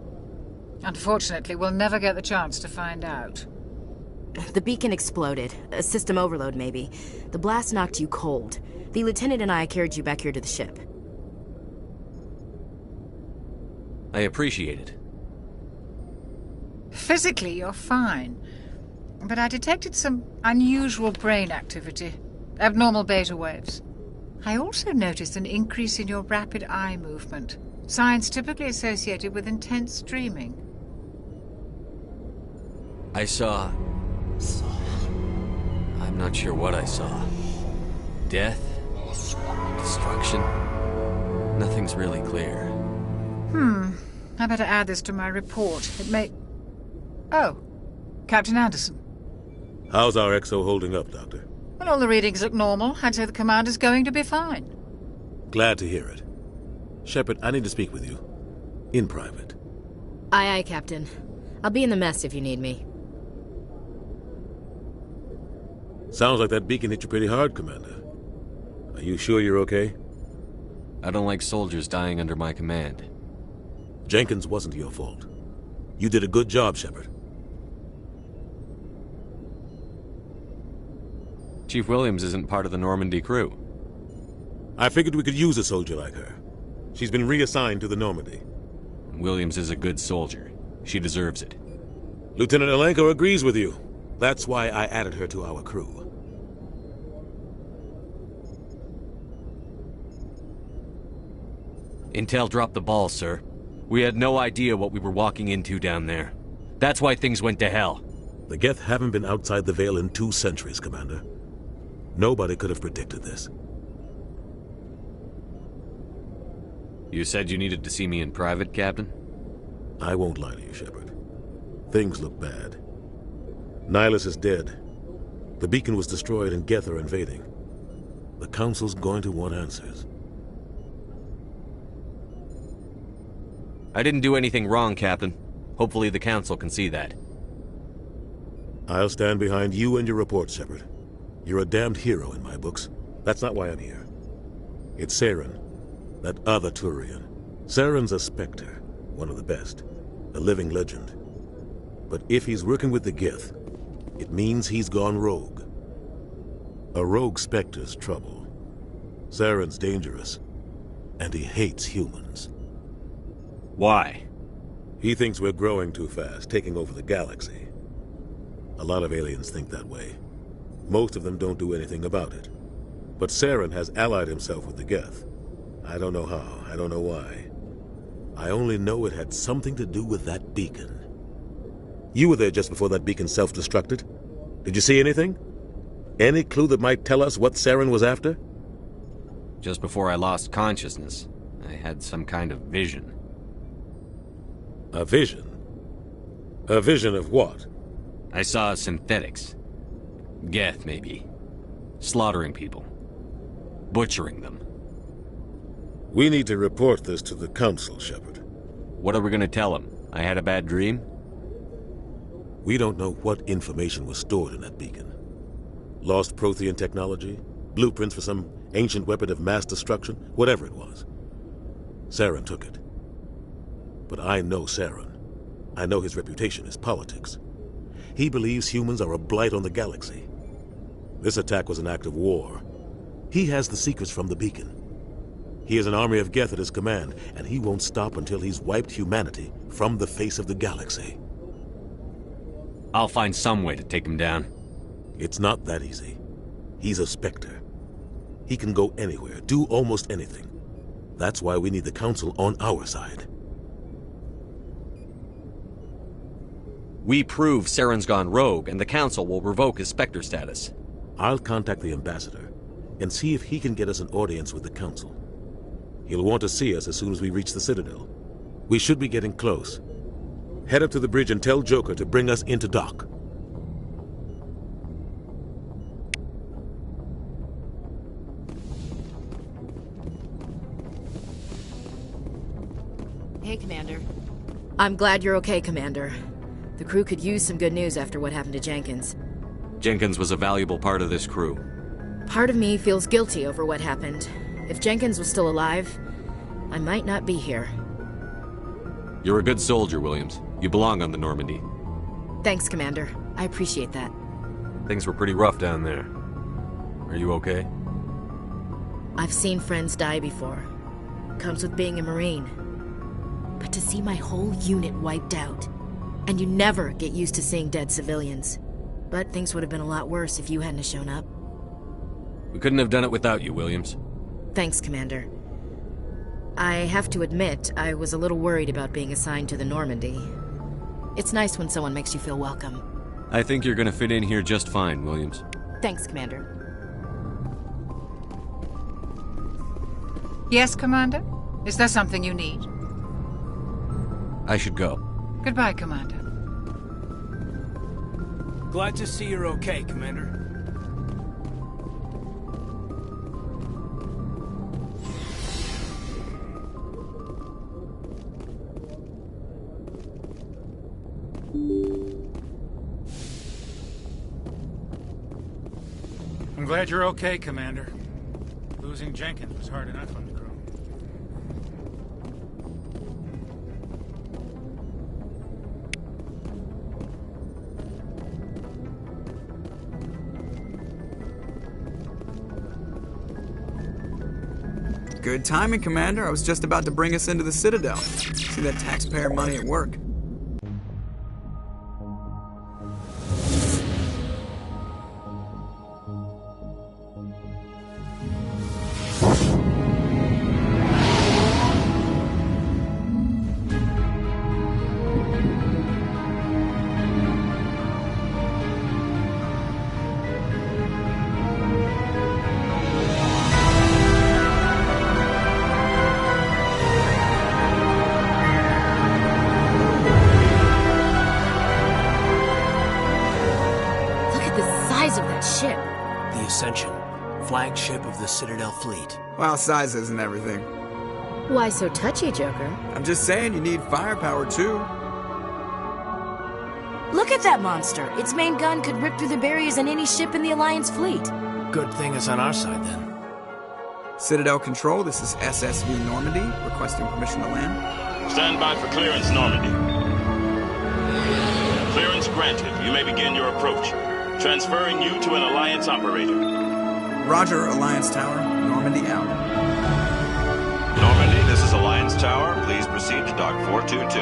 Unfortunately, we'll never get the chance to find out. The beacon exploded. A system overload, maybe. The blast knocked you cold. The lieutenant and I carried you back here to the ship. I appreciate it. Physically, you're fine. But I detected some unusual brain activity. Abnormal beta waves. I also noticed an increase in your rapid eye movement. Signs typically associated with intense dreaming. I saw... I'm not sure what I saw. Death? Destruction? Nothing's really clear. I better add this to my report. It may... Oh, Captain Anderson. How's our XO holding up, Doctor? Well, all the readings look normal. I'd say the commander's going to be fine. Glad to hear it. Shepard, I need to speak with you. In private. Aye, aye, Captain. I'll be in the mess if you need me. Sounds like that beacon hit you pretty hard, Commander. Are you sure you're okay? I don't like soldiers dying under my command. Jenkins wasn't your fault. You did a good job, Shepard. Chief Williams isn't part of the Normandy crew. I figured we could use a soldier like her. She's been reassigned to the Normandy. Williams is a good soldier. She deserves it. Lieutenant Alenko agrees with you. That's why I added her to our crew. Intel dropped the ball, sir. We had no idea what we were walking into down there. That's why things went to hell. The Geth haven't been outside the Veil in 2 centuries, Commander. Nobody could have predicted this. You said you needed to see me in private, Captain? I won't lie to you, Shepard. Things look bad. Nihilus is dead. The beacon was destroyed and Geth are invading. The Council's going to want answers. I didn't do anything wrong, Captain. Hopefully the Council can see that. I'll stand behind you and your report, Shepard. You're a damned hero in my books. That's not why I'm here. It's Saren, that other Turian. Saren's a Spectre, one of the best, a living legend. But if he's working with the Gith, it means he's gone rogue. A rogue Spectre's trouble. Saren's dangerous, and he hates humans. Why? He thinks we're growing too fast, taking over the galaxy. A lot of aliens think that way. Most of them don't do anything about it. But Saren has allied himself with the Geth. I don't know how, I don't know why. I only know it had something to do with that beacon. You were there just before that beacon self-destructed. Did you see anything? Any clue that might tell us what Saren was after? Just before I lost consciousness, I had some kind of vision. A vision? A vision of what? I saw synthetics. Geth, maybe. Slaughtering people. Butchering them. We need to report this to the Council, Shepard. What are we gonna tell them? I had a bad dream? We don't know what information was stored in that beacon. Lost Prothean technology? Blueprints for some ancient weapon of mass destruction? Whatever it was. Saren took it. But I know Saren. I know his reputation is politics. He believes humans are a blight on the galaxy. This attack was an act of war. He has the secrets from the beacon. He has an army of Geth at his command, and he won't stop until he's wiped humanity from the face of the galaxy. I'll find some way to take him down. It's not that easy. He's a Spectre. He can go anywhere, do almost anything. That's why we need the Council on our side. We prove Saren's gone rogue, and the Council will revoke his Spectre status. I'll contact the Ambassador and see if he can get us an audience with the Council. He'll want to see us as soon as we reach the Citadel. We should be getting close. Head up to the bridge and tell Joker to bring us into dock. Hey, Commander. I'm glad you're okay, Commander. The crew could use some good news after what happened to Jenkins. Jenkins was a valuable part of this crew. Part of me feels guilty over what happened. If Jenkins was still alive, I might not be here. You're a good soldier, Williams. You belong on the Normandy. Thanks, Commander. I appreciate that. Things were pretty rough down there. Are you okay? I've seen friends die before. Comes with being a Marine. But to see my whole unit wiped out, and you never get used to seeing dead civilians. But things would have been a lot worse if you hadn't shown up. We couldn't have done it without you, Williams. Thanks, Commander. I have to admit, I was a little worried about being assigned to the Normandy. It's nice when someone makes you feel welcome. I think you're gonna fit in here just fine, Williams. Thanks, Commander. Yes, Commander? Is there something you need? I should go. Goodbye, Commander. Glad to see you're okay, Commander. I'm glad you're okay, Commander. Losing Jenkins was hard enough on the crew. Good timing, Commander. I was just about to bring us into the Citadel. See that taxpayer money at work. Flagship of the Citadel fleet. Well, size isn't everything. Why so touchy, Joker? I'm just saying you need firepower, too. Look at that monster! Its main gun could rip through the barriers in any ship in the Alliance fleet. Good thing it's on our side, then. Citadel Control, this is SSV Normandy, requesting permission to land. Stand by for clearance, Normandy. Clearance granted. You may begin your approach. Transferring you to an Alliance operator. Roger, Alliance Tower. Normandy out. Normandy, this is Alliance Tower. Please proceed to Dock 422.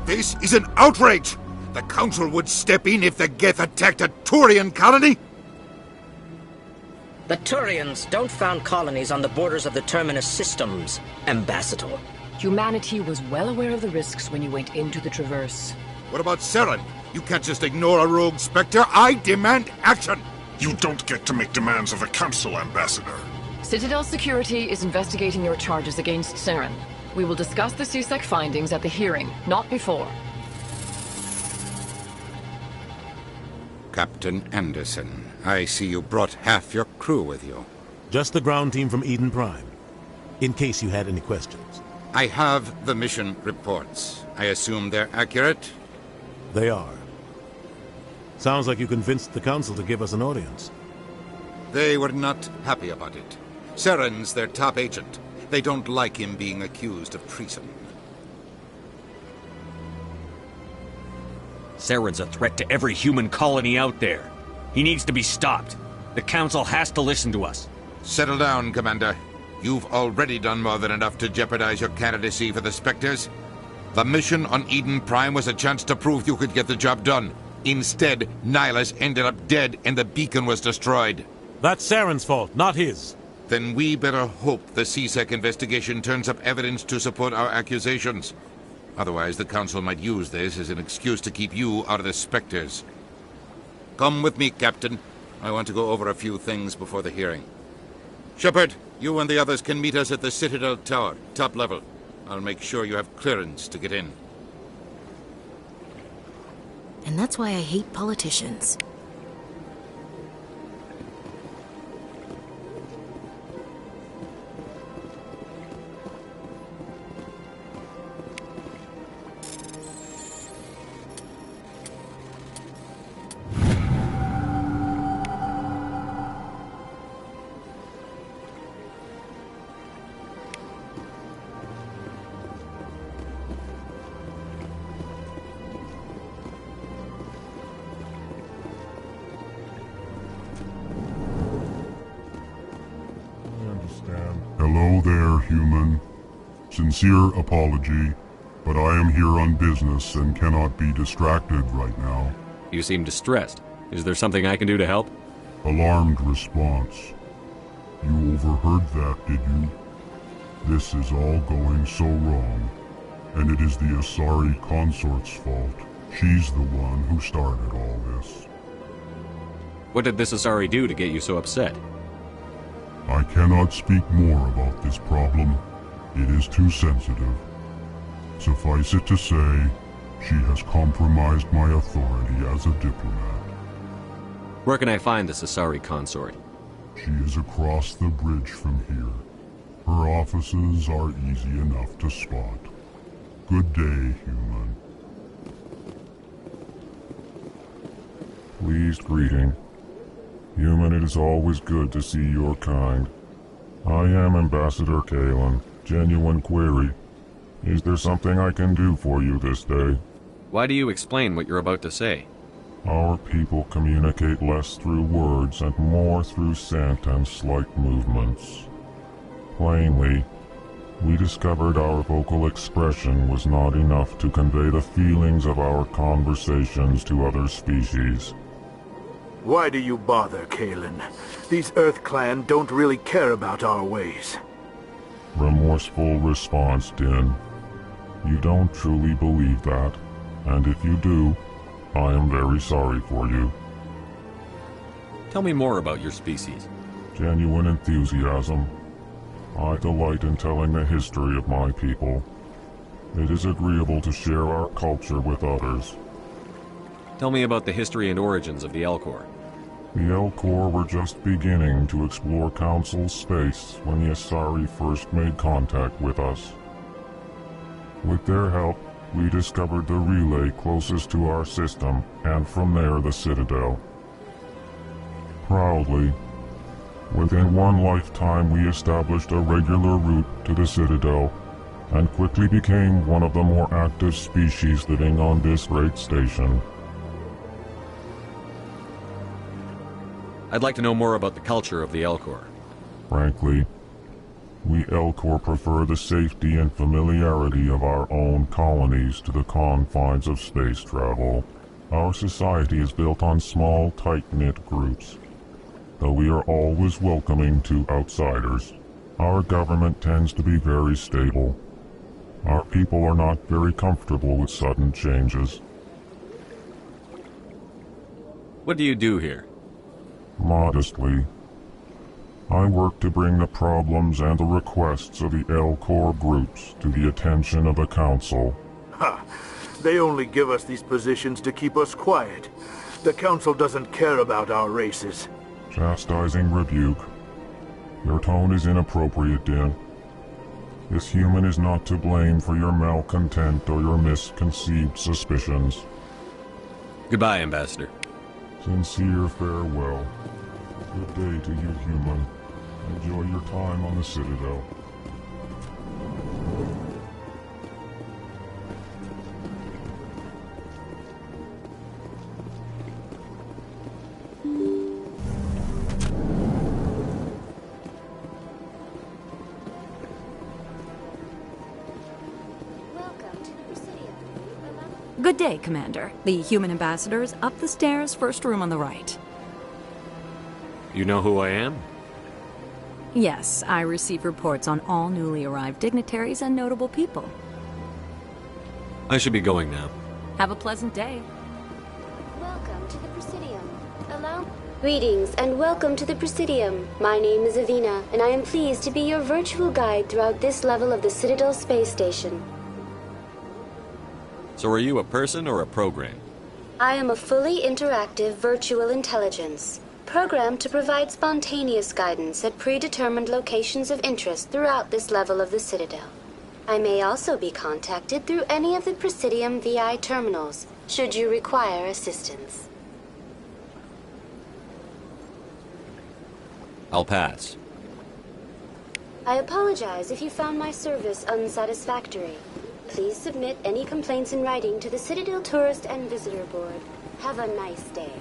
This is an outrage! The Council would step in if the Geth attacked a Turian colony? The Turians don't found colonies on the borders of the Terminus systems, Ambassador. Humanity was well aware of the risks when you went into the Traverse. What about Saren? You can't just ignore a rogue Spectre. I demand action! You don't get to make demands of the Council, Ambassador. Citadel Security is investigating your charges against Saren. We will discuss the CSEC findings at the hearing, not before. Captain Anderson, I see you brought half your crew with you. Just the ground team from Eden Prime, in case you had any questions. I have the mission reports. I assume they're accurate? They are. Sounds like you convinced the Council to give us an audience. They were not happy about it. Saren's their top agent. They don't like him being accused of treason. Saren's a threat to every human colony out there. He needs to be stopped. The Council has to listen to us. Settle down, Commander. You've already done more than enough to jeopardize your candidacy for the Spectres. The mission on Eden Prime was a chance to prove you could get the job done. Instead, Nihilus ended up dead and the beacon was destroyed. That's Saren's fault, not his. Then we better hope the CSEC investigation turns up evidence to support our accusations. Otherwise, the Council might use this as an excuse to keep you out of the Spectres. Come with me, Captain. I want to go over a few things before the hearing. Shepard, you and the others can meet us at the Citadel Tower, top level. I'll make sure you have clearance to get in. And that's why I hate politicians. Hello there, human. Sincere apology, but I am here on business and cannot be distracted right now. You seem distressed. Is there something I can do to help? Alarmed response. You overheard that, did you? This is all going so wrong, and it is the Asari consort's fault. She's the one who started all this. What did this Asari do to get you so upset? I cannot speak more about this problem. It is too sensitive. Suffice it to say, she has compromised my authority as a diplomat. Where can I find this Asari consort? She is across the bridge from here. Her offices are easy enough to spot. Good day, human. Pleased greeting. Human, it is always good to see your kind. I am Ambassador Kalen. Genuine query. Is there something I can do for you this day? Why do you explain what you're about to say? Our people communicate less through words and more through scent and slight movements. Plainly, we discovered our vocal expression was not enough to convey the feelings of our conversations to other species. Why do you bother, Kalen? These Earth Clan don't really care about our ways. Remorseful response, Din. You don't truly believe that, and if you do, I am very sorry for you. Tell me more about your species. Genuine enthusiasm. I delight in telling the history of my people. It is agreeable to share our culture with others. Tell me about the history and origins of the Elcor. The Elcor were just beginning to explore Council space when the Asari first made contact with us. With their help, we discovered the relay closest to our system, and from there the Citadel. Proudly, within one lifetime we established a regular route to the Citadel, and quickly became one of the more active species living on this great station. I'd like to know more about the culture of the Elcor. Frankly, we Elcor prefer the safety and familiarity of our own colonies to the confines of space travel. Our society is built on small, tight-knit groups. Though we are always welcoming to outsiders, our government tends to be very stable. Our people are not very comfortable with sudden changes. What do you do here? Modestly, I work to bring the problems and the requests of the Elcor groups to the attention of the Council. Ha! They only give us these positions to keep us quiet. The Council doesn't care about our races. Chastising rebuke. Your tone is inappropriate, Din. This human is not to blame for your malcontent or your misconceived suspicions. Goodbye, Ambassador. Sincere farewell. Good day to you, human. Enjoy your time on the Citadel. Good day, Commander. The human ambassador is up the stairs, first room on the right. You know who I am? Yes, I receive reports on all newly arrived dignitaries and notable people. I should be going now. Have a pleasant day. Welcome to the Presidium. Greetings and welcome to the Presidium. My name is Avina, and I am pleased to be your virtual guide throughout this level of the Citadel Space Station. So are you a person or a program? I am a fully interactive virtual intelligence, programmed to provide spontaneous guidance at predetermined locations of interest throughout this level of the Citadel. I may also be contacted through any of the Presidium VI terminals, should you require assistance. I'll pass. I apologize if you found my service unsatisfactory. Please submit any complaints in writing to the Citadel Tourist and Visitor Board. Have a nice day.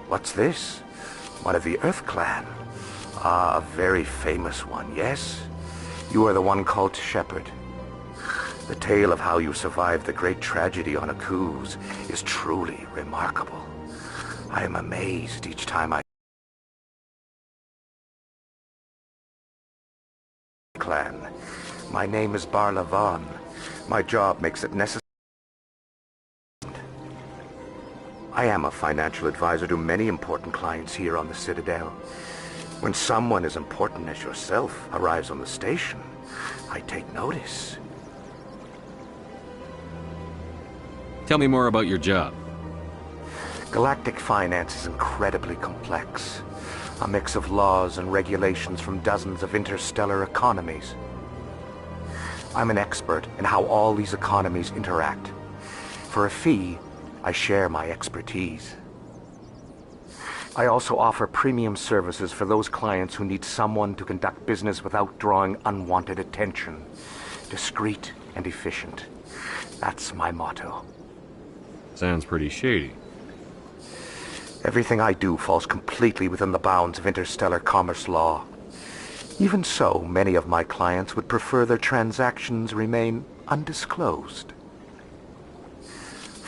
What's this? One of the Earth Clan. Ah, a very famous one, yes? You are the one called Shepard. The tale of how you survived the great tragedy on Akuz is truly remarkable. I am amazed each time I... Clan. My name is Barla Vaughn. My job makes it necessary. I am a financial advisor to many important clients here on the Citadel. When someone as important as yourself arrives on the station, I take notice. Tell me more about your job. Galactic finance is incredibly complex. A mix of laws and regulations from dozens of interstellar economies. I'm an expert in how all these economies interact. For a fee, I share my expertise. I also offer premium services for those clients who need someone to conduct business without drawing unwanted attention. Discreet and efficient. That's my motto. Sounds pretty shady. Everything I do falls completely within the bounds of interstellar commerce law. Even so, many of my clients would prefer their transactions remain undisclosed.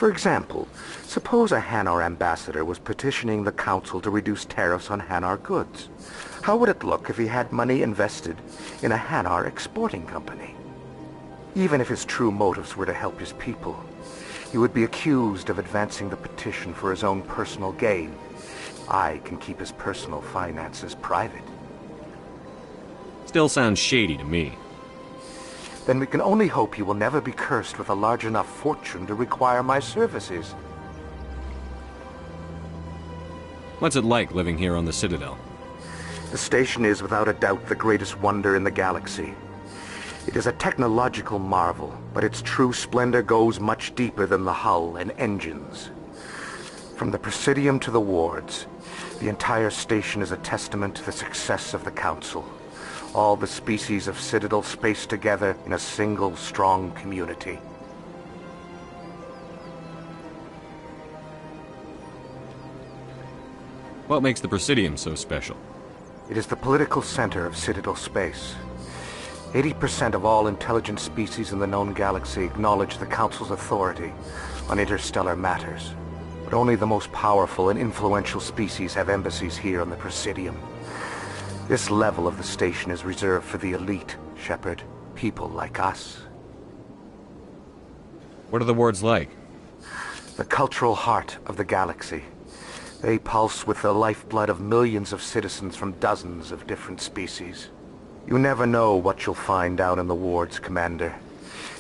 For example, suppose a Hanar ambassador was petitioning the Council to reduce tariffs on Hanar goods. How would it look if he had money invested in a Hanar exporting company? Even if his true motives were to help his people, he would be accused of advancing the petition for his own personal gain. I can keep his personal finances private. Still sounds shady to me. Then we can only hope he will never be cursed with a large enough fortune to require my services. What's it like living here on the Citadel? The station is without a doubt the greatest wonder in the galaxy. It is a technological marvel, but its true splendor goes much deeper than the hull and engines. From the Presidium to the wards, the entire station is a testament to the success of the Council. All the species of Citadel spaced together in a single strong community. What makes the Presidium so special? It is the political center of Citadel space. 80% of all intelligent species in the known galaxy acknowledge the Council's authority on interstellar matters. But only the most powerful and influential species have embassies here on the Presidium. This level of the station is reserved for the elite, Shepard. People like us. What are the wards like? The cultural heart of the galaxy. They pulse with the lifeblood of millions of citizens from dozens of different species. You never know what you'll find down in the wards, Commander.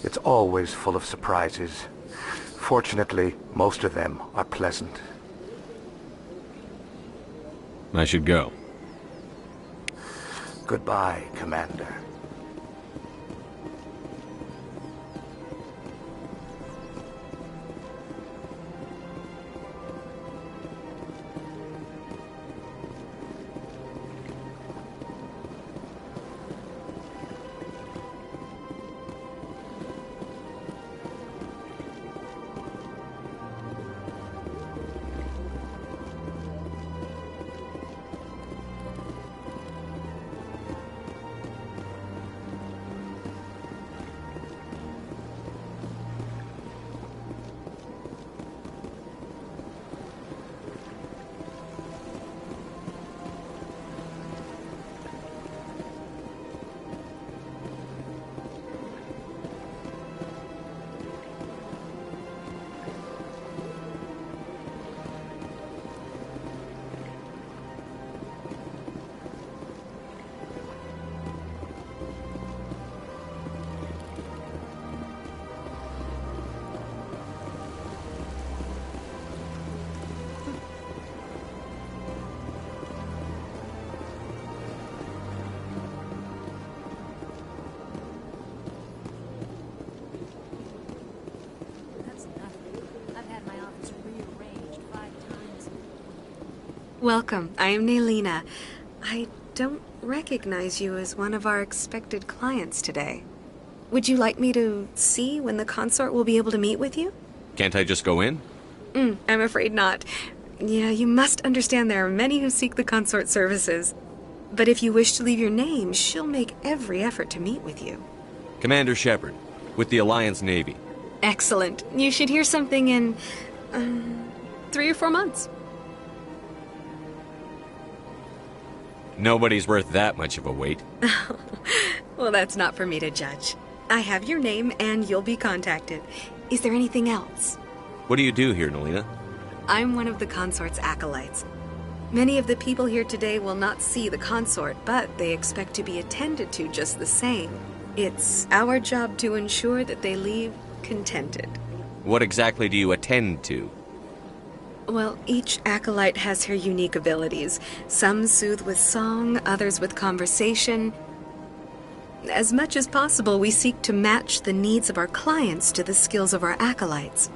It's always full of surprises. Fortunately, most of them are pleasant. I should go. Goodbye, Commander. Welcome. I am Naylina. I don't recognize you as one of our expected clients today. Would you like me to see when the consort will be able to meet with you? Can't I just go in? I'm afraid not. Yeah, you must understand there are many who seek the consort services. But if you wish to leave your name, she'll make every effort to meet with you. Commander Shepard, with the Alliance Navy. Excellent. You should hear something in 3 or 4 months. Nobody's worth that much of a wait. Well, that's not for me to judge. I have your name and you'll be contacted. Is there anything else? What do you do here, Nelina? I'm one of the consort's acolytes. Many of the people here today will not see the consort, but they expect to be attended to just the same. It's our job to ensure that they leave contented. What exactly do you attend to? Well, each acolyte has her unique abilities. Some soothe with song, others with conversation. As much as possible, we seek to match the needs of our clients to the skills of our acolytes.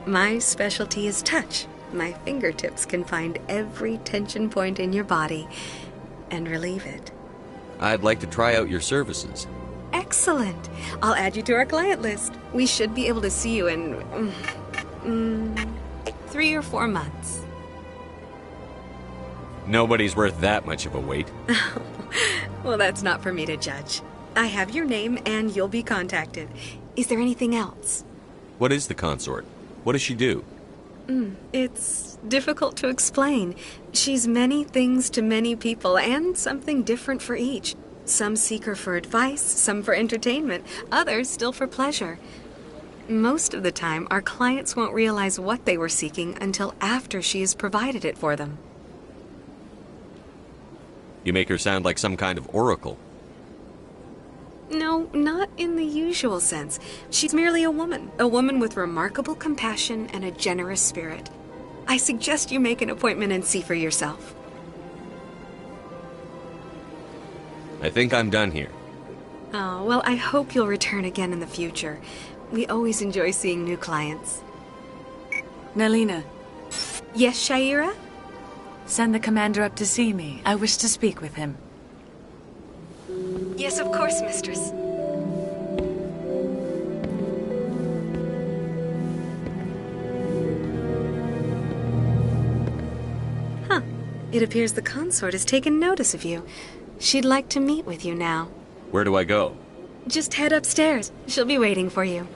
My specialty is touch. My fingertips can find every tension point in your body and relieve it. I'd like to try out your services. Excellent. I'll add you to our client list. We should be able to see you in 3 or 4 months. Nobody's worth that much of a wait. Well, that's not for me to judge. I have your name and you'll be contacted. Is there anything else? What is the consort? What does she do? It's difficult to explain. She's many things to many people and something different for each. Some seek her for advice, some for entertainment, others still for pleasure. Most of the time, our clients won't realize what they were seeking until after she has provided it for them. You make her sound like some kind of oracle. No, not in the usual sense. She's merely a woman with remarkable compassion and a generous spirit. I suggest you make an appointment and see for yourself. I think I'm done here. Oh, well, I hope you'll return again in the future. We always enjoy seeing new clients. Nelina. Yes, Shaira? Send the commander up to see me. I wish to speak with him. Yes, of course, mistress. Huh. It appears the consort has taken notice of you. She'd like to meet with you now. Where do I go? Just head upstairs. She'll be waiting for you.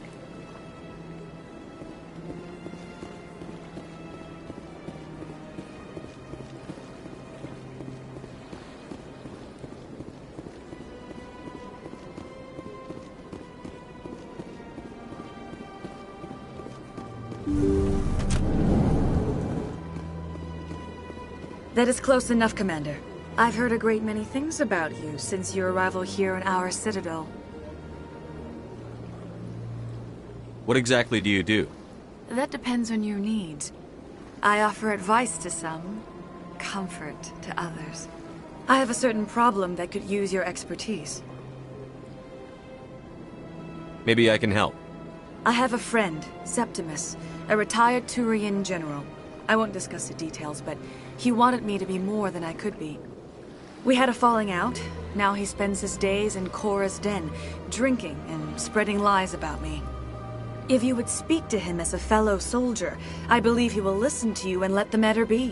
That is close enough, Commander. I've heard a great many things about you since your arrival here in our citadel. What exactly do you do? That depends on your needs. I offer advice to some, comfort to others. I have a certain problem that could use your expertise. Maybe I can help. I have a friend, Septimus, a retired Turian general. I won't discuss the details, but he wanted me to be more than I could be. We had a falling out. Now he spends his days in Korra's den, drinking and spreading lies about me. If you would speak to him as a fellow soldier, I believe he will listen to you and let the matter be.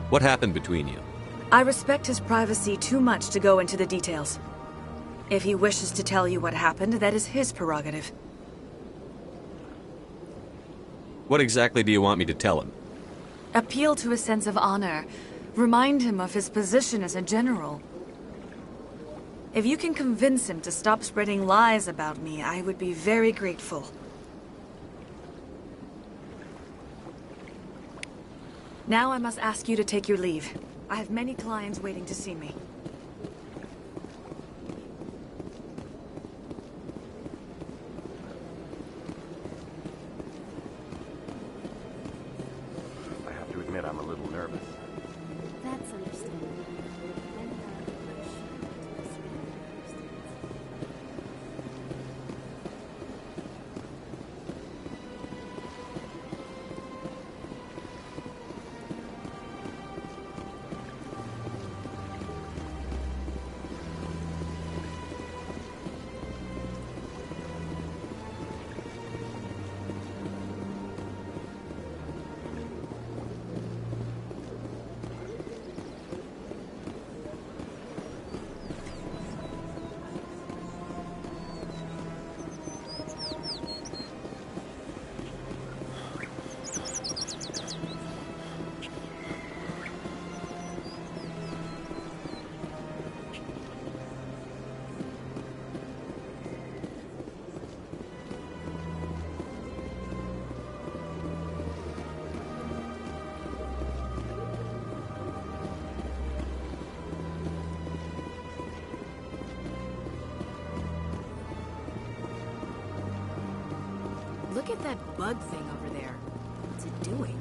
What happened between you? I respect his privacy too much to go into the details. If he wishes to tell you what happened, that is his prerogative. What exactly do you want me to tell him? Appeal to his sense of honor. Remind him of his position as a general. If you can convince him to stop spreading lies about me, I would be very grateful. Now I must ask you to take your leave. I have many clients waiting to see me. I have to admit I'm a little nervous. That's understandable. Look at that bug thing over there. What's it doing?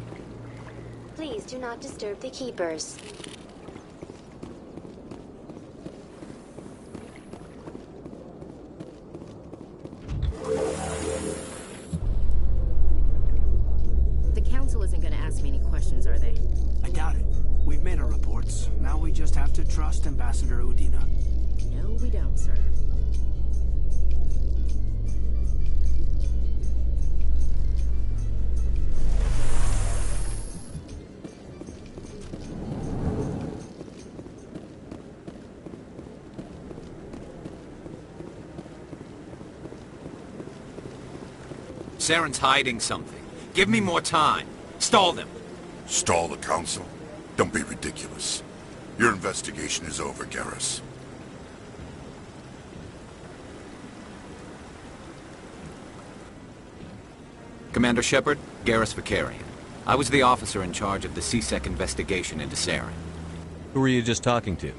Please do not disturb the keepers. The council isn't going to ask me any questions, are they? I doubt it. We've made our reports. Now we just have to trust Ambassador Udina. No, we don't, sir. Saren's hiding something. Give me more time. Stall them. Stall the council? Don't be ridiculous. Your investigation is over, Garrus. Commander Shepard, Garrus Vicarian. I was the officer in charge of the CSEC investigation into Saren. Who were you just talking to?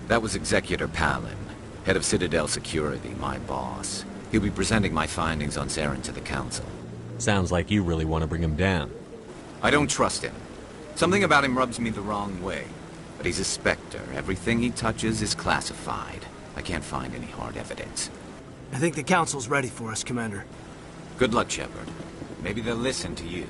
That was Executor Palin, head of Citadel Security, my boss. He'll be presenting my findings on Saren to the Council. Sounds like you really want to bring him down. I don't trust him. Something about him rubs me the wrong way. But he's a Spectre. Everything he touches is classified. I can't find any hard evidence. I think the Council's ready for us, Commander. Good luck, Shepard. Maybe they'll listen to you.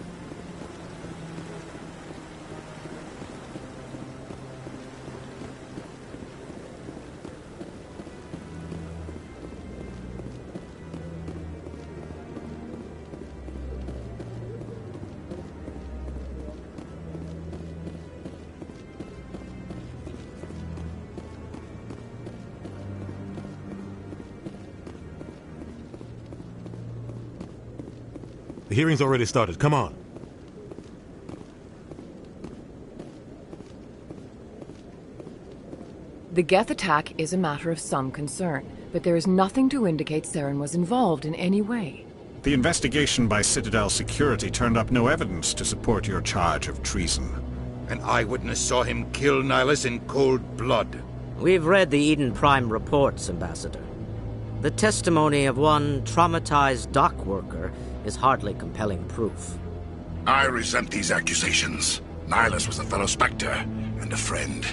The hearing's already started. Come on. The Geth attack is a matter of some concern, but there is nothing to indicate Saren was involved in any way. The investigation by Citadel Security turned up no evidence to support your charge of treason. An eyewitness saw him kill Nihilus in cold blood. We've read the Eden Prime reports, Ambassador. The testimony of one traumatized dock worker is hardly compelling proof. I resent these accusations. Nihilus was a fellow Spectre and a friend.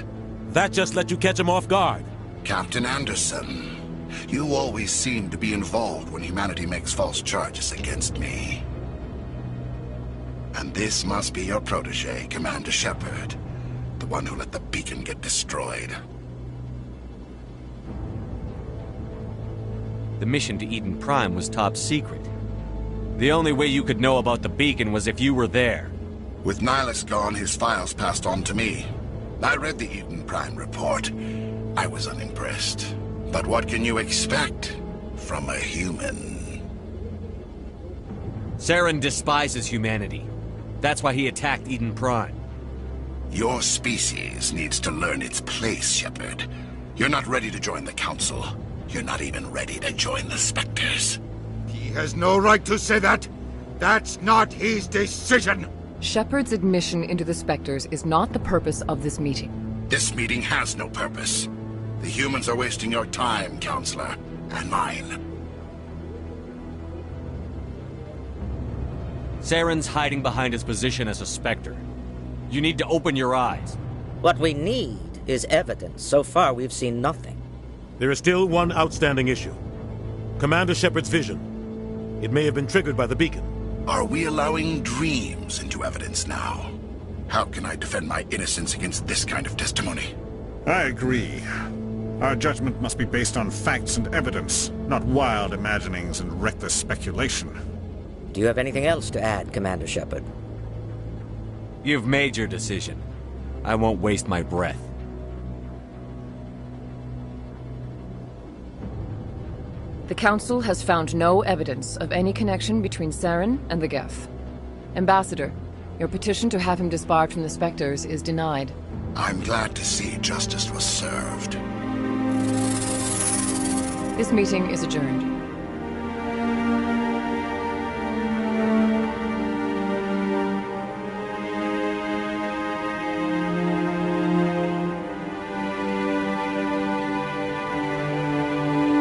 That just let you catch him off guard. Captain Anderson, you always seem to be involved when humanity makes false charges against me. And this must be your protege, Commander Shepard, the one who let the beacon get destroyed. The mission to Eden Prime was top secret. The only way you could know about the beacon was if you were there. With Nihilus gone, his files passed on to me. I read the Eden Prime report. I was unimpressed. But what can you expect from a human? Saren despises humanity. That's why he attacked Eden Prime. Your species needs to learn its place, Shepard. You're not ready to join the Council. You're not even ready to join the Spectres. He has no right to say that. That's not his decision. Shepard's admission into the Spectres is not the purpose of this meeting. This meeting has no purpose. The humans are wasting your time, Counselor, and mine. Saren's hiding behind his position as a Spectre. You need to open your eyes. What we need is evidence. So far, we've seen nothing. There is still one outstanding issue. Commander Shepard's vision. It may have been triggered by the beacon. Are we allowing dreams into evidence now? How can I defend my innocence against this kind of testimony? I agree. Our judgment must be based on facts and evidence, not wild imaginings and reckless speculation. Do you have anything else to add, Commander Shepard? You've made your decision. I won't waste my breath. The Council has found no evidence of any connection between Saren and the Geth. Ambassador, your petition to have him disbarred from the Spectres is denied. I'm glad to see justice was served. This meeting is adjourned.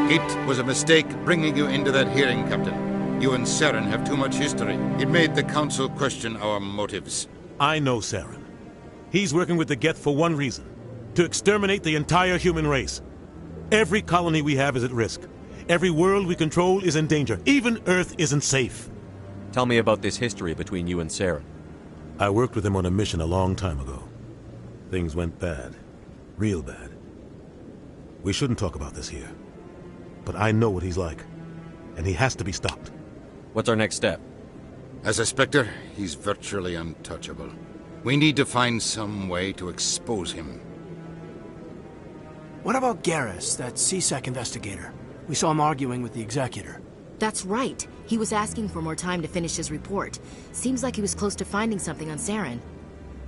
It was a mistake bringing you into that hearing, Captain. You and Saren have too much history. It made the Council question our motives. I know Saren. He's working with the Geth for one reason. To exterminate the entire human race. Every colony we have is at risk. Every world we control is in danger. Even Earth isn't safe. Tell me about this history between you and Saren. I worked with him on a mission a long time ago. Things went bad. Real bad. We shouldn't talk about this here. But I know what he's like. And he has to be stopped. What's our next step? As a Spectre, he's virtually untouchable. We need to find some way to expose him. What about Garrus, that CSEC investigator? We saw him arguing with the Executor. That's right. He was asking for more time to finish his report. Seems like he was close to finding something on Saren.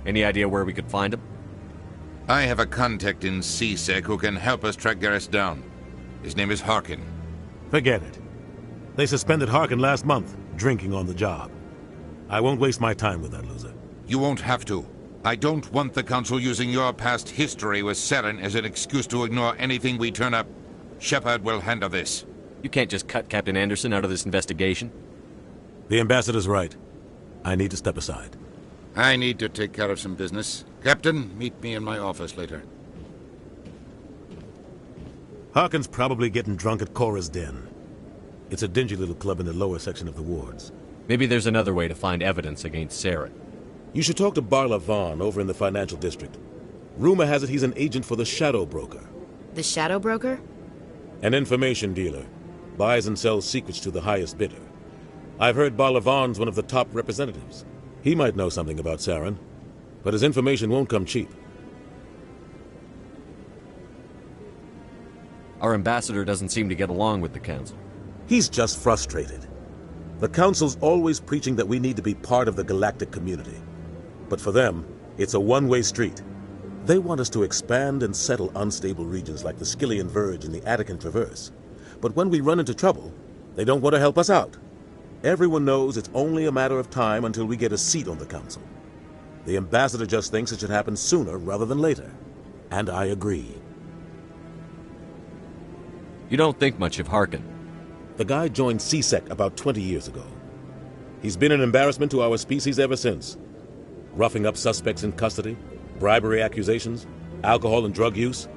Any idea where we could find him? I have a contact in CSEC who can help us track Garrus down. His name is Harkin. Forget it. They suspended Harkin last month, drinking on the job. I won't waste my time with that loser. You won't have to. I don't want the Council using your past history with Saren as an excuse to ignore anything we turn up. Shepard will handle this. You can't just cut Captain Anderson out of this investigation. The Ambassador's right. I need to step aside. I need to take care of some business. Captain, meet me in my office later. Harkin's probably getting drunk at Cora's Den. It's a dingy little club in the lower section of the wards. Maybe there's another way to find evidence against Saren. You should talk to Barla Vaughn over in the financial district. Rumor has it he's an agent for the Shadow Broker. The Shadow Broker? An information dealer. Buys and sells secrets to the highest bidder. I've heard Barla Vaughn's one of the top representatives. He might know something about Saren, but his information won't come cheap. Our ambassador doesn't seem to get along with the Council. He's just frustrated. The Council's always preaching that we need to be part of the galactic community. But for them, it's a one-way street. They want us to expand and settle unstable regions like the Skillian Verge and the Attican Traverse. But when we run into trouble, they don't want to help us out. Everyone knows it's only a matter of time until we get a seat on the Council. The Ambassador just thinks it should happen sooner rather than later. And I agree. You don't think much of Harkin. The guy joined CSEC about 20 years ago. He's been an embarrassment to our species ever since. Roughing up suspects in custody, bribery accusations, alcohol and drug use.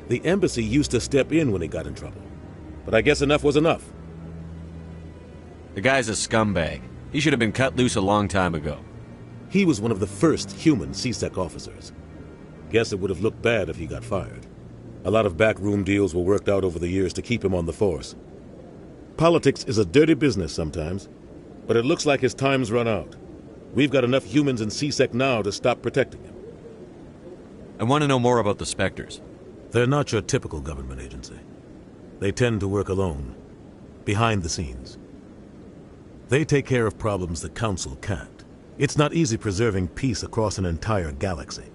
The embassy used to step in when he got in trouble. But I guess enough was enough. The guy's a scumbag. He should have been cut loose a long time ago. He was one of the first human CSEC officers. Guess it would have looked bad if he got fired. A lot of backroom deals were worked out over the years to keep him on the force. Politics is a dirty business sometimes, but it looks like his time's run out. We've got enough humans in CSEC now to stop protecting him. I want to know more about the Spectres. They're not your typical government agency. They tend to work alone, behind the scenes. They take care of problems the Council can't. It's not easy preserving peace across an entire galaxy.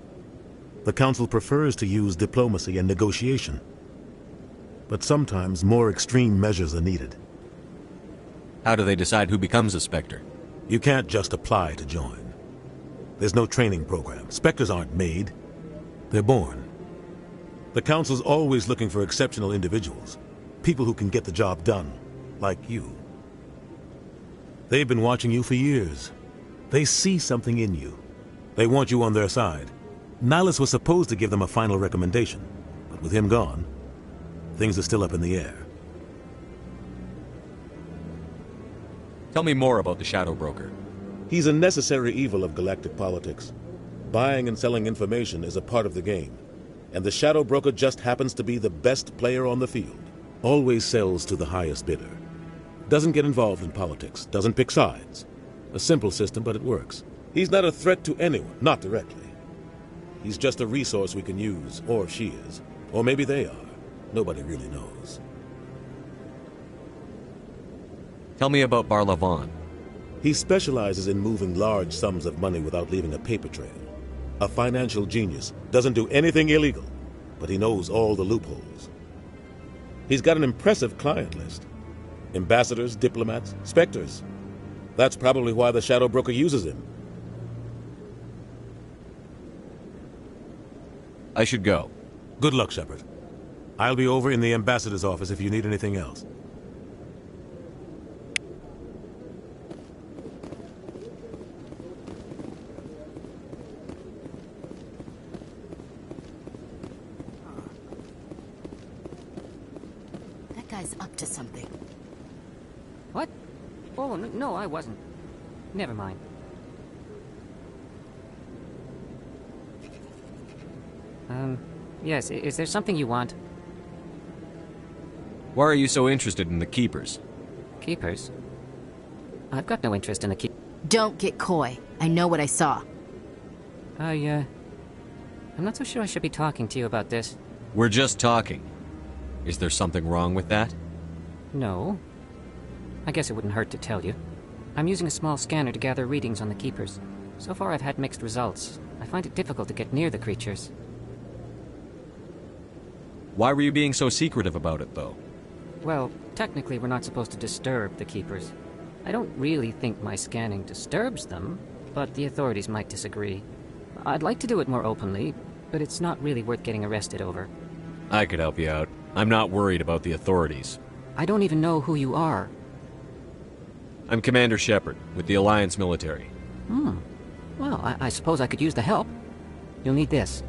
The Council prefers to use diplomacy and negotiation. But sometimes more extreme measures are needed. How do they decide who becomes a Spectre? You can't just apply to join. There's no training program. Spectres aren't made. They're born. The Council's always looking for exceptional individuals. People who can get the job done, like you. They've been watching you for years. They see something in you. They want you on their side. Nihilus was supposed to give them a final recommendation, but with him gone, things are still up in the air. Tell me more about the Shadow Broker. He's a necessary evil of galactic politics. Buying and selling information is a part of the game, and the Shadow Broker just happens to be the best player on the field. Always sells to the highest bidder. Doesn't get involved in politics, doesn't pick sides. A simple system, but it works. He's not a threat to anyone, not directly. He's just a resource we can use, or she is. Or maybe they are. Nobody really knows. Tell me about Barla Vaughn. He specializes in moving large sums of money without leaving a paper trail. A financial genius, doesn't do anything illegal, but he knows all the loopholes. He's got an impressive client list. Ambassadors, diplomats, Spectres. That's probably why the Shadow Broker uses him. I should go. Good luck, Shepard. I'll be over in the Ambassador's office if you need anything else. guy's up to something. What? Oh, no, I wasn't. Never mind. Yes, is there something you want? Why are you so interested in the Keepers? Keepers? I've got no interest in the Keepers. Don't get coy. I know what I saw. I'm not so sure I should be talking to you about this. We're just talking. Is there something wrong with that? No. I guess it wouldn't hurt to tell you. I'm using a small scanner to gather readings on the Keepers. So far I've had mixed results. I find it difficult to get near the creatures. Why were you being so secretive about it, though? Well, technically we're not supposed to disturb the Keepers. I don't really think my scanning disturbs them, but the authorities might disagree. I'd like to do it more openly, but it's not really worth getting arrested over. I could help you out. I'm not worried about the authorities. I don't even know who you are. I'm Commander Shepard, with the Alliance military. Well, I suppose I could use the help. You'll need this.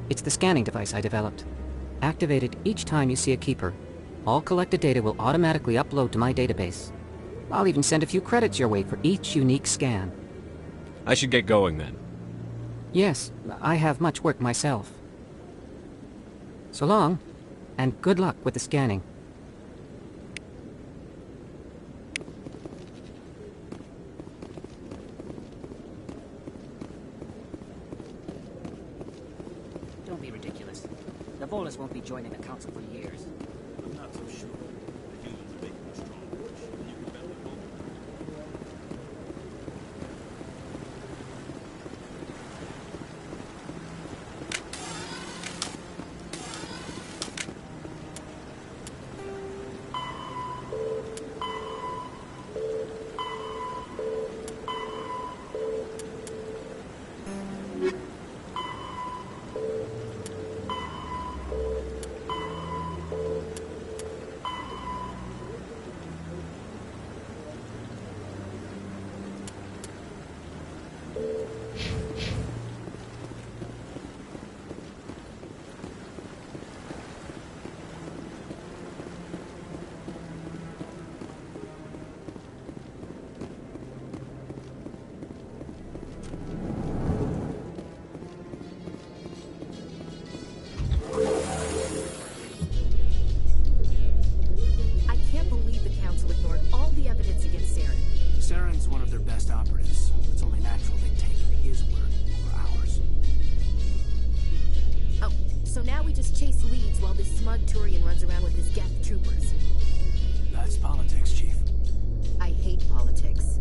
It's the scanning device I developed. Activate it each time you see a Keeper. All collected data will automatically upload to my database. I'll even send a few credits your way for each unique scan. I should get going then. Yes, I have much work myself. So long, and good luck with the scanning. Don't be ridiculous. The Volus won't be joining the Council for years. I'm not so sure. The humans are making a strong push, and you can bet we won't. Saren's one of their best operatives. It's only natural they'd take his word over ours. Oh, so now we just chase leads while this smug Turian runs around with his Geth troopers. That's politics, Chief. I hate politics.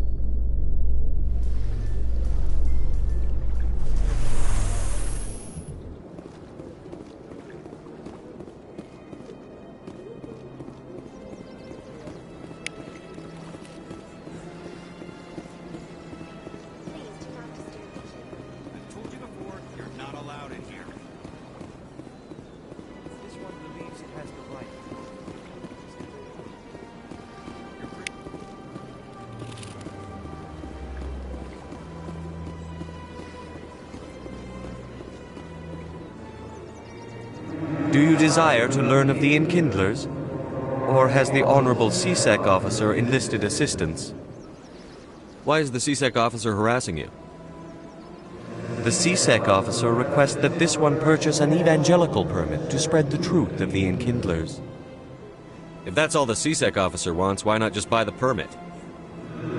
Do you desire to learn of the Enkindlers? Or has the Honorable CSEC officer enlisted assistance? Why is the CSEC officer harassing you? The CSEC officer requests that this one purchase an evangelical permit to spread the truth of the Enkindlers. If that's all the CSEC officer wants, why not just buy the permit?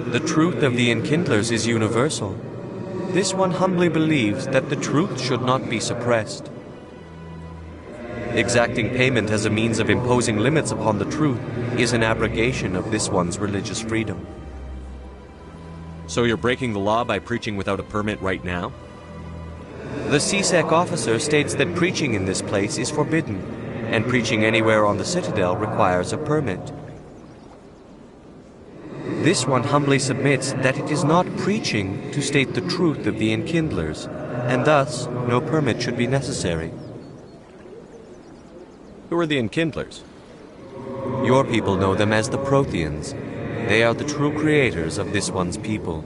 The truth of the Enkindlers is universal. This one humbly believes that the truth should not be suppressed. Exacting payment as a means of imposing limits upon the truth is an abrogation of this one's religious freedom. So you're breaking the law by preaching without a permit right now? The CSEC officer states that preaching in this place is forbidden, and preaching anywhere on the Citadel requires a permit. This one humbly submits that it is not preaching to state the truth of the Enkindlers, and thus no permit should be necessary. Who are the Enkindlers? Your people know them as the Protheans. They are the true creators of this one's people.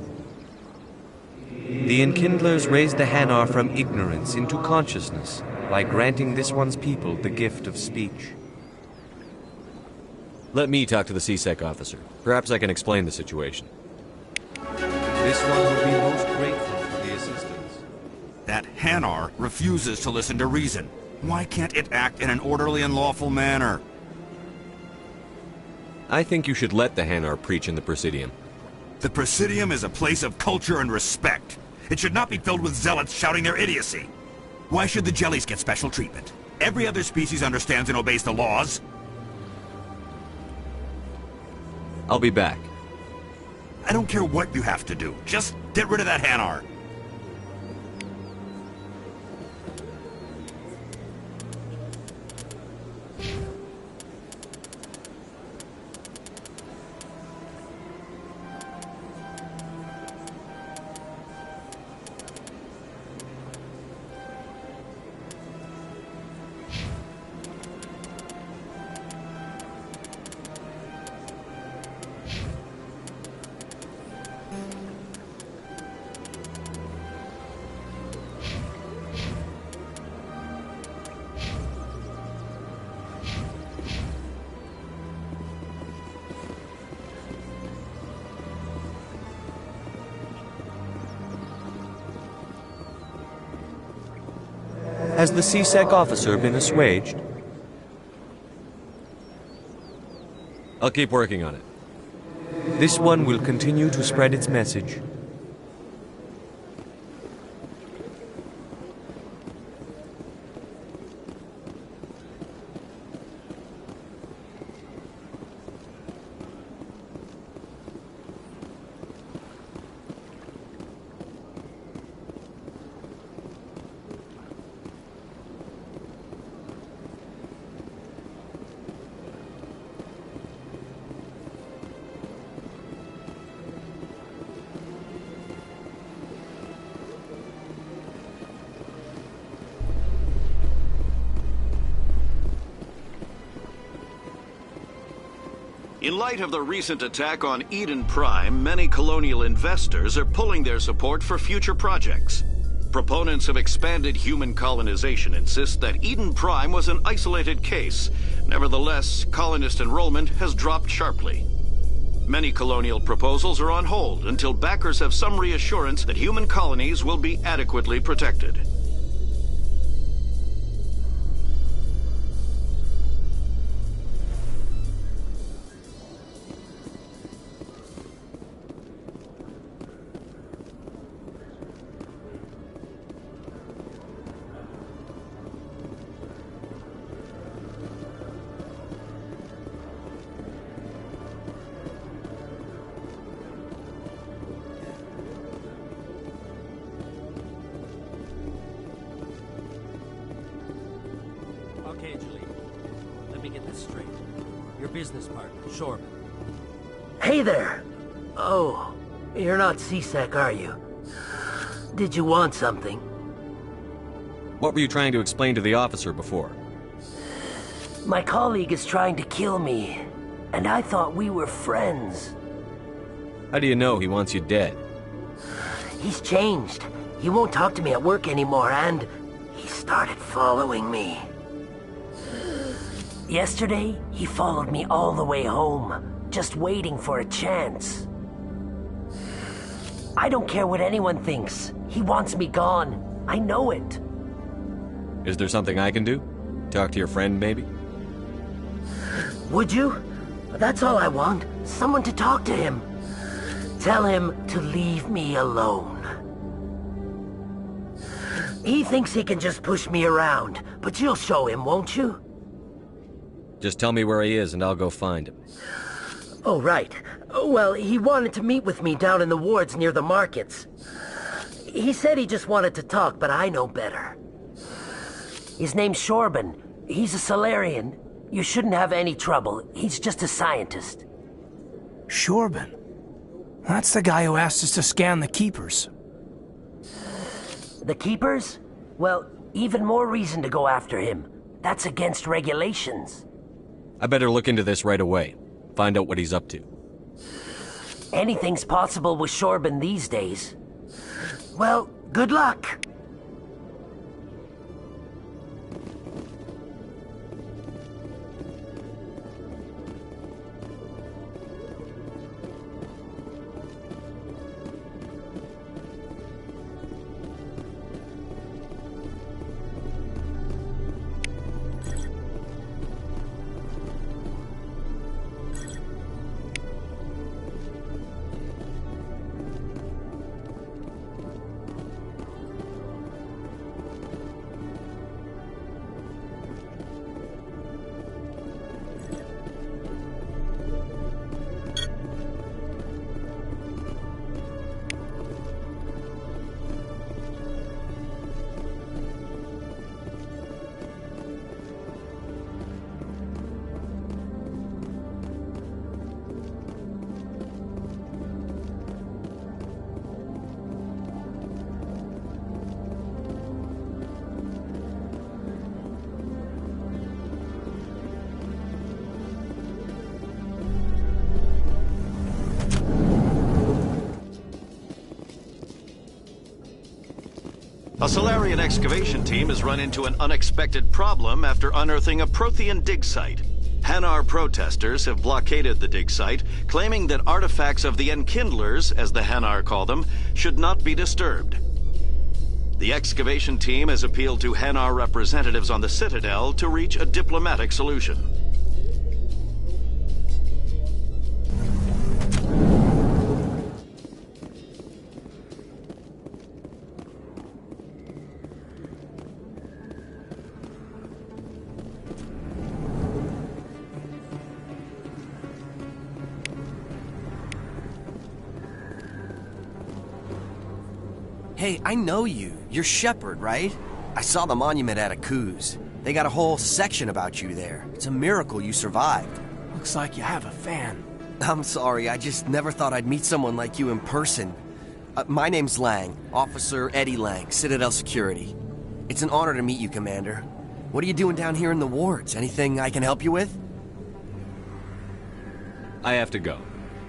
The Enkindlers raised the Hanar from ignorance into consciousness by granting this one's people the gift of speech. Let me talk to the CSEC officer. Perhaps I can explain the situation. This one would be most grateful for the assistance. That Hanar refuses to listen to reason. Why can't it act in an orderly and lawful manner? I think you should let the Hanar preach in the Presidium. The Presidium is a place of culture and respect. It should not be filled with zealots shouting their idiocy. Why should the jellies get special treatment? Every other species understands and obeys the laws. I'll be back. I don't care what you have to do. Just get rid of that Hanar. Has the CSEC officer been assuaged? I'll keep working on it. This one will continue to spread its message. In light of the recent attack on Eden Prime, many colonial investors are pulling their support for future projects. Proponents of expanded human colonization insist that Eden Prime was an isolated case. Nevertheless, colonist enrollment has dropped sharply. Many colonial proposals are on hold until backers have some reassurance that human colonies will be adequately protected. Okay, Julie. Let me get this straight. Your business partner, Shorman. Hey there! Oh, you're not CSEC, are you? Did you want something? What were you trying to explain to the officer before? My colleague is trying to kill me, and I thought we were friends. How do you know he wants you dead? He's changed. He won't talk to me at work anymore, and he started following me. Yesterday, he followed me all the way home, just waiting for a chance. I don't care what anyone thinks. He wants me gone. I know it. Is there something I can do? Talk to your friend, maybe? Would you? That's all I want. Someone to talk to him. Tell him to leave me alone. He thinks he can just push me around, but you'll show him, won't you? Just tell me where he is and I'll go find him. Oh, right. Well, he wanted to meet with me down in the wards near the markets. He said he just wanted to talk, but I know better. His name's Shorban. He's a Solarian. You shouldn't have any trouble. He's just a scientist. Shorban? That's the guy who asked us to scan the Keepers. The Keepers? Well, even more reason to go after him. That's against regulations. I better look into this right away. Find out what he's up to. Anything's possible with Shorban these days. Well, good luck. Solarian excavation team has run into an unexpected problem after unearthing a Prothean dig site. Hanar protesters have blockaded the dig site, claiming that artifacts of the Enkindlers, as the Hanar call them, should not be disturbed. The excavation team has appealed to Hanar representatives on the Citadel to reach a diplomatic solution. Hey, I know you. You're Shepard, right? I saw the monument at Aku's. They got a whole section about you there. It's a miracle you survived. Looks like you have a fan. I'm sorry, I just never thought I'd meet someone like you in person. My name's Lang, Officer Eddie Lang, Citadel Security. It's an honor to meet you, Commander. What are you doing down here in the wards? Anything I can help you with? I have to go.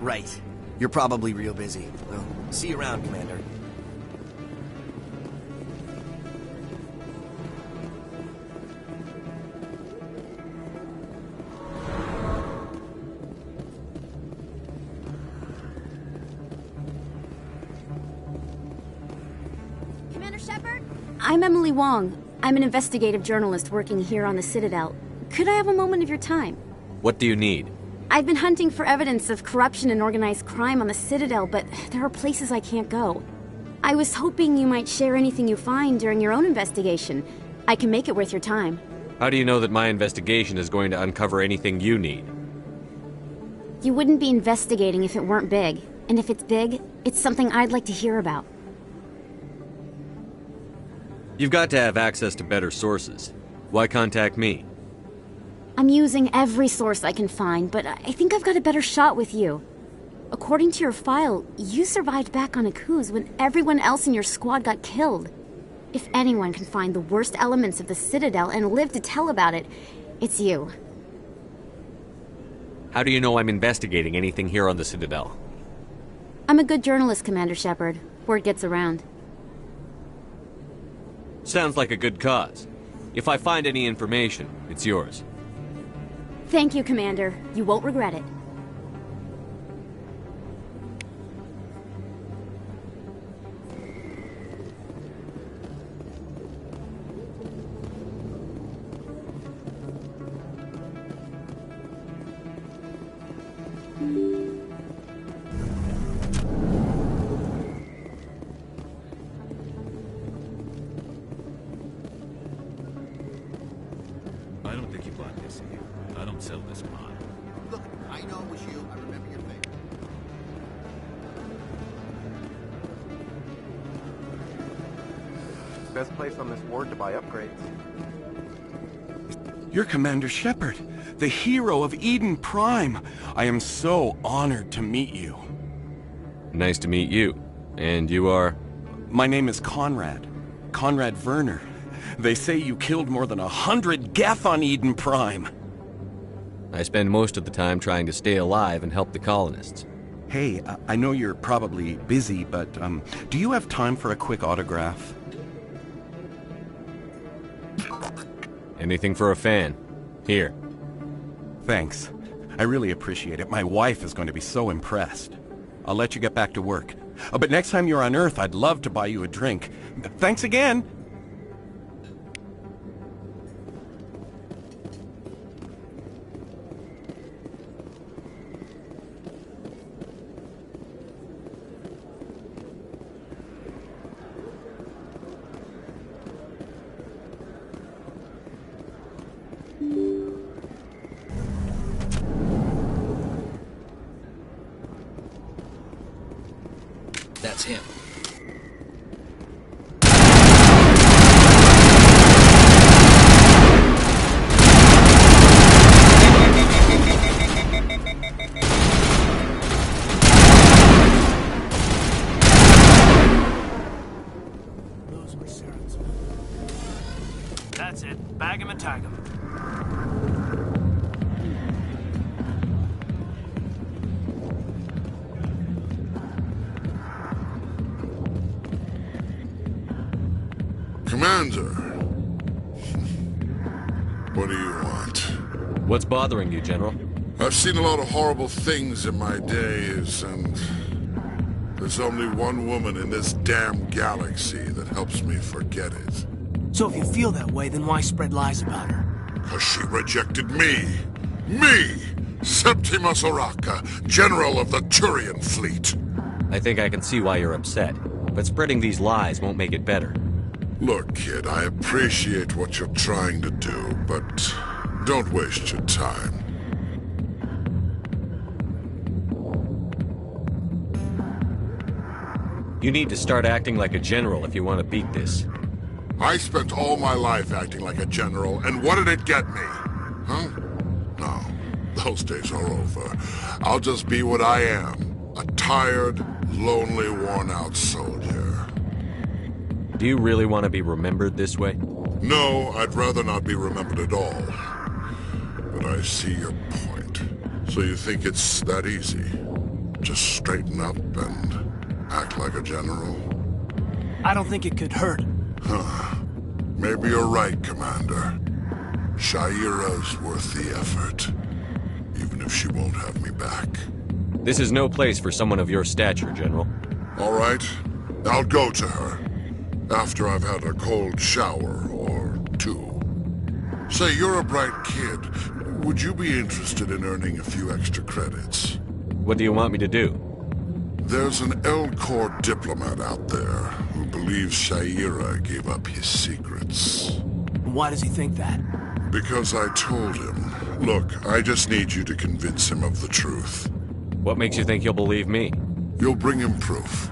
Right. You're probably real busy. Well, see you around, Commander. I'm Emily Wong. I'm an investigative journalist working here on the Citadel. Could I have a moment of your time? What do you need? I've been hunting for evidence of corruption and organized crime on the Citadel, but there are places I can't go. I was hoping you might share anything you find during your own investigation. I can make it worth your time. How do you know that my investigation is going to uncover anything you need? You wouldn't be investigating if it weren't big. And if it's big, it's something I'd like to hear about. You've got to have access to better sources. Why contact me? I'm using every source I can find, but I think I've got a better shot with you. According to your file, you survived back on Aku's when everyone else in your squad got killed. If anyone can find the worst elements of the Citadel and live to tell about it, it's you. How do you know I'm investigating anything here on the Citadel? I'm a good journalist, Commander Shepard. Word gets around. Sounds like a good cause. If I find any information, it's yours. Thank you, Commander. You won't regret it. I don't think you bought this here. I don't sell this mod. Look, I know it was you. I remember your face. Best place on this ward to buy upgrades. You're Commander Shepard, the hero of Eden Prime. I am so honored to meet you. Nice to meet you. And you are? My name is Conrad. Conrad Werner. They say you killed more than 100 Geth on Eden Prime. I spend most of the time trying to stay alive and help the colonists. Hey, I know you're probably busy, but do you have time for a quick autograph? Anything for a fan. Here. Thanks. I really appreciate it. My wife is going to be so impressed. I'll let you get back to work. But next time you're on Earth, I'd love to buy you a drink. Thanks again! That's him. Those were Saren's. That's it. Bag him and tag him. Commander. What do you want? What's bothering you, General? I've seen a lot of horrible things in my days, and there's only one woman in this damn galaxy that helps me forget it. So if you feel that way, then why spread lies about her? 'Cause she rejected me! Me! Septimus Oraka, General of the Turian Fleet! I think I can see why you're upset, but spreading these lies won't make it better. Look, kid, I appreciate what you're trying to do, but don't waste your time. You need to start acting like a general if you want to beat this. I spent all my life acting like a general, and what did it get me? Huh? No, those days are over. I'll just be what I am. A tired, lonely, worn-out soldier. Do you really want to be remembered this way? No, I'd rather not be remembered at all. But I see your point. So you think it's that easy? Just straighten up and act like a general? I don't think it could hurt. Huh. Maybe you're right, Commander. Shaira's worth the effort. Even if she won't have me back. This is no place for someone of your stature, General. All right. I'll go to her. After I've had a cold shower or two. Say, you're a bright kid. Would you be interested in earning a few extra credits? What do you want me to do? There's an Elcor diplomat out there who believes Shaira gave up his secrets. Why does he think that? Because I told him. Look, I just need you to convince him of the truth. What makes you think he'll believe me? You'll bring him proof.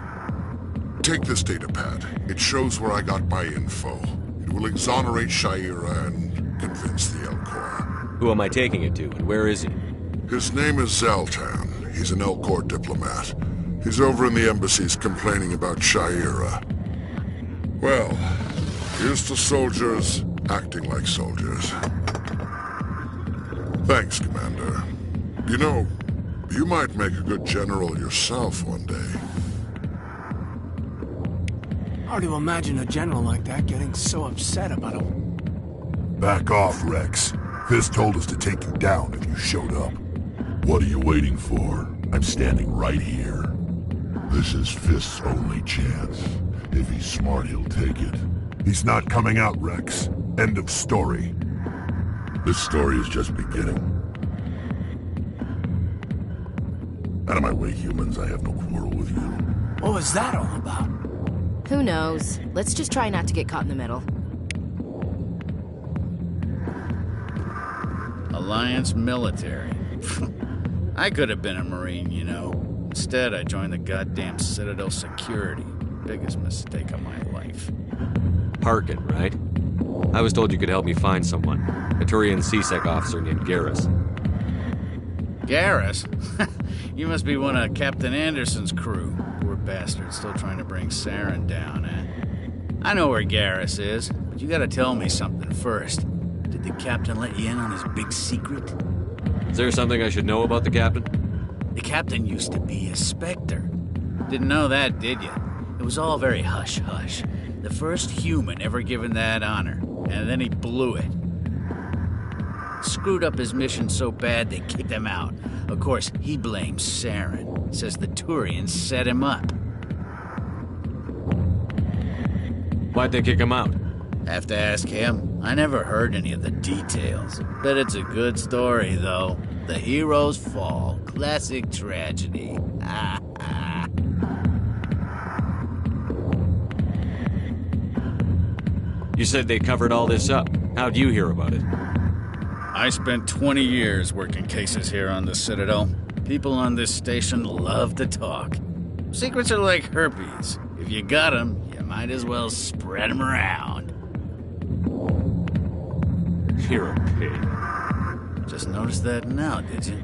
Take this datapad. It shows where I got my info. It will exonerate Shaira and convince the Elcor. Who am I taking it to, and where is he? His name is Zaltan. He's an Elcor diplomat. He's over in the embassies complaining about Shaira. Well, here's to soldiers acting like soldiers. Thanks, Commander. You know, you might make a good general yourself one day. Hard to imagine a general like that getting so upset about a... Back off, Rex. Fisk told us to take you down if you showed up. What are you waiting for? I'm standing right here. This is Fisk's only chance. If he's smart, he'll take it. He's not coming out, Rex. End of story. This story is just beginning. Out of my way, humans. I have no quarrel with you. What was that all about? Who knows? Let's just try not to get caught in the middle. Alliance military. I could have been a Marine, you know. Instead, I joined the goddamn Citadel security. Biggest mistake of my life. Harkin, right? I was told you could help me find someone. A Turian CSEC officer named Garrus. Garrus? You must be one of Captain Anderson's crew. Poor bastard, still trying to bring Saren down, eh? I know where Garrus is, but you gotta tell me something first. Did the captain let you in on his big secret? Is there something I should know about the captain? The captain used to be a Spectre. Didn't know that, did you? It was all very hush-hush. The first human ever given that honor, and then he blew it. Screwed up his mission so bad they kicked him out. Of course, he blames Saren. Says the Turians set him up. Why'd they kick him out? Have to ask him. I never heard any of the details. Bet it's a good story, though. The hero's fall. Classic tragedy. You said they covered all this up. How'd you hear about it? I spent 20 years working cases here on the Citadel. People on this station love to talk. Secrets are like herpes. If you got them, you might as well spread them around. You're a pig. Just noticed that now, did you?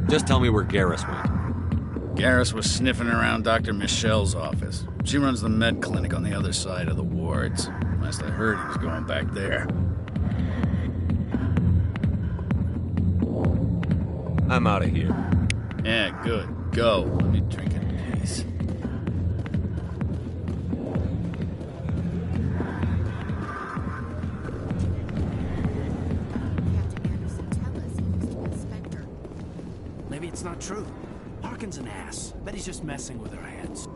Just tell me where Garrus went. Garrus was sniffing around Dr. Michelle's office. She runs the med clinic on the other side of the wards. Last I heard, he was going back there. I'm out of here. Yeah, good. Go. Let me drink in peace. it's not true. Harkin's an ass. Bet he's just messing with our heads.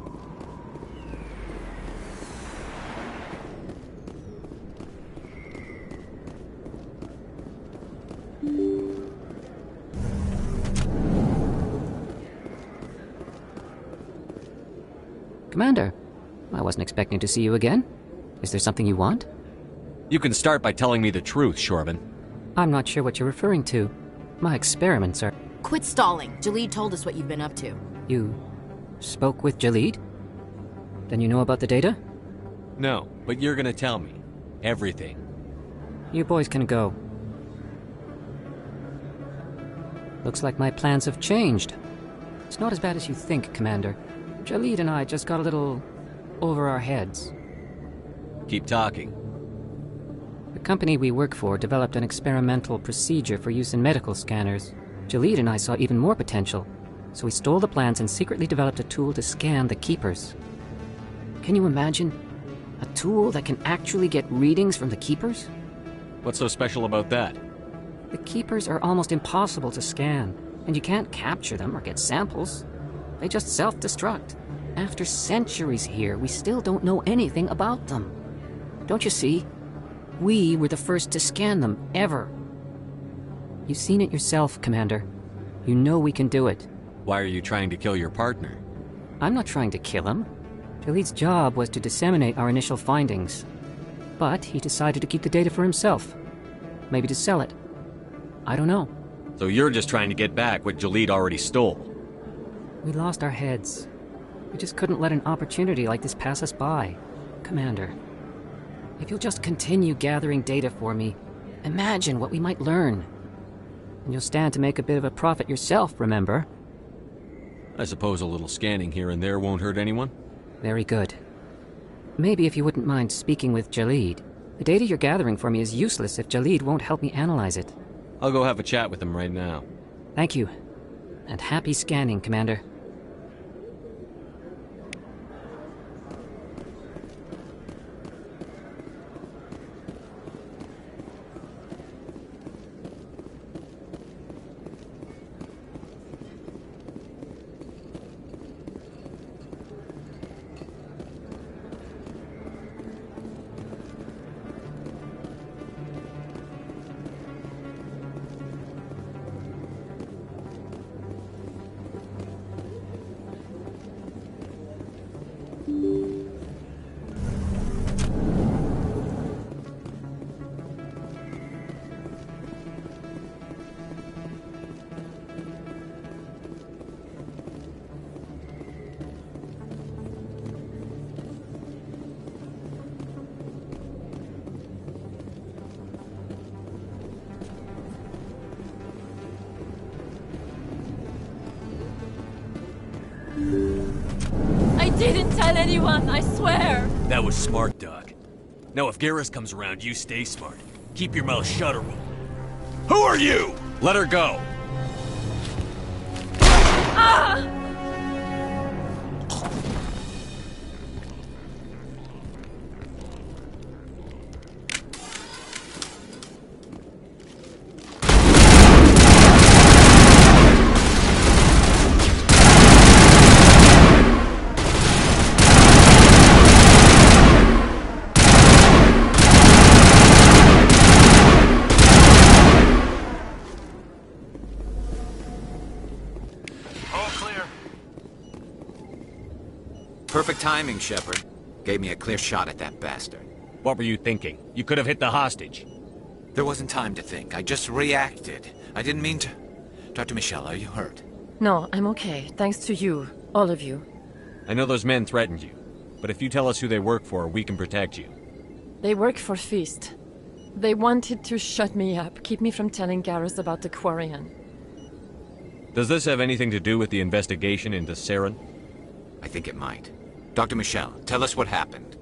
Commander, I wasn't expecting to see you again. Is there something you want? You can start by telling me the truth, Shorban. I'm not sure what you're referring to. My experiments are... Quit stalling. Jalid told us what you've been up to. You spoke with Jalid? Then you know about the data? No, but you're gonna tell me. Everything. You boys can go. Looks like my plans have changed. It's not as bad as you think, Commander. Jalid and I just got a little over our heads. Keep talking. The company we work for developed an experimental procedure for use in medical scanners. Jalid and I saw even more potential, so we stole the plans and secretly developed a tool to scan the Keepers. Can you imagine? A tool that can actually get readings from the Keepers? What's so special about that? The Keepers are almost impossible to scan, and you can't capture them or get samples. They just self-destruct. After centuries here, we still don't know anything about them. Don't you see? We were the first to scan them, ever. You've seen it yourself, Commander. You know we can do it. Why are you trying to kill your partner? I'm not trying to kill him. Jalid's job was to disseminate our initial findings. But he decided to keep the data for himself. Maybe to sell it. I don't know. So you're just trying to get back what Jalid already stole? We lost our heads. We just couldn't let an opportunity like this pass us by. Commander, if you'll just continue gathering data for me, imagine what we might learn. And you'll stand to make a bit of a profit yourself, remember? I suppose a little scanning here and there won't hurt anyone? Very good. Maybe if you wouldn't mind speaking with Jalid. The data you're gathering for me is useless if Jalid won't help me analyze it. I'll go have a chat with him right now. Thank you. And happy scanning, Commander. I didn't tell anyone, I swear! That was smart, Doc. Now if Garrus comes around, you stay smart. Keep your mouth shut or we'll... Who are you? Let her go! Ah! Perfect timing, Shepard. Gave me a clear shot at that bastard. What were you thinking? You could have hit the hostage. There wasn't time to think. I just reacted. I didn't mean to... Dr. Michelle, are you hurt? No, I'm okay. Thanks to you. All of you. I know those men threatened you, but if you tell us who they work for, we can protect you. They work for Feast. They wanted to shut me up, keep me from telling Garrus about the Quarian. Does this have anything to do with the investigation into Saren? I think it might. Dr. Michelle, tell us what happened.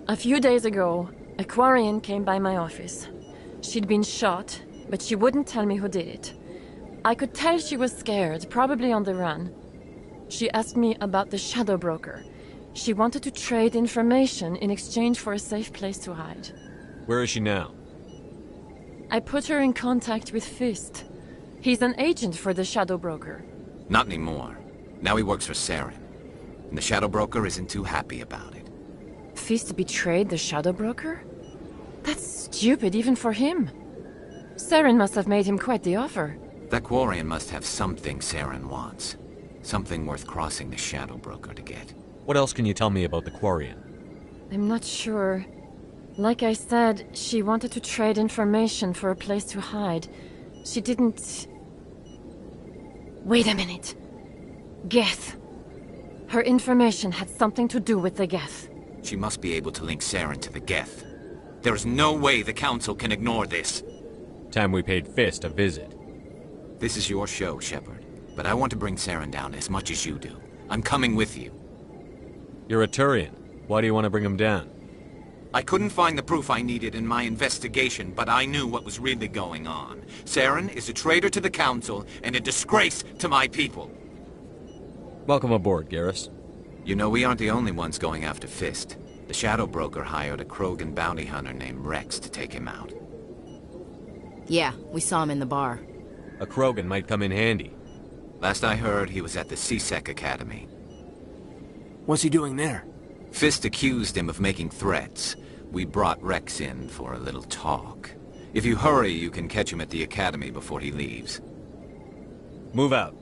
A few days ago, a Quarian came by my office. She'd been shot, but she wouldn't tell me who did it. I could tell she was scared, probably on the run. She asked me about the Shadow Broker. She wanted to trade information in exchange for a safe place to hide. Where is she now? I put her in contact with Fist. He's an agent for the Shadow Broker. Not anymore. Now he works for Saren. And the Shadow Broker isn't too happy about it. Fist betrayed the Shadow Broker? That's stupid even for him. Saren must have made him quite the offer. That Quarian must have something Saren wants. Something worth crossing the Shadow Broker to get. What else can you tell me about the Quarian? I'm not sure. Like I said, she wanted to trade information for a place to hide. She didn't... Wait a minute. Geth. Her information had something to do with the Geth. She must be able to link Saren to the Geth. There is no way the Council can ignore this. Time we paid Fist a visit. This is your show, Shepard. But I want to bring Saren down as much as you do. I'm coming with you. You're a Turian. Why do you want to bring him down? I couldn't find the proof I needed in my investigation, but I knew what was really going on. Saren is a traitor to the Council and a disgrace to my people. Welcome aboard, Garrus. You know, we aren't the only ones going after Fist. The Shadow Broker hired a Krogan bounty hunter named Rex to take him out. Yeah, we saw him in the bar. A Krogan might come in handy. Last I heard, he was at the C-Sec Academy. What's he doing there? Fist accused him of making threats. We brought Rex in for a little talk. If you hurry, you can catch him at the Academy before he leaves. Move out.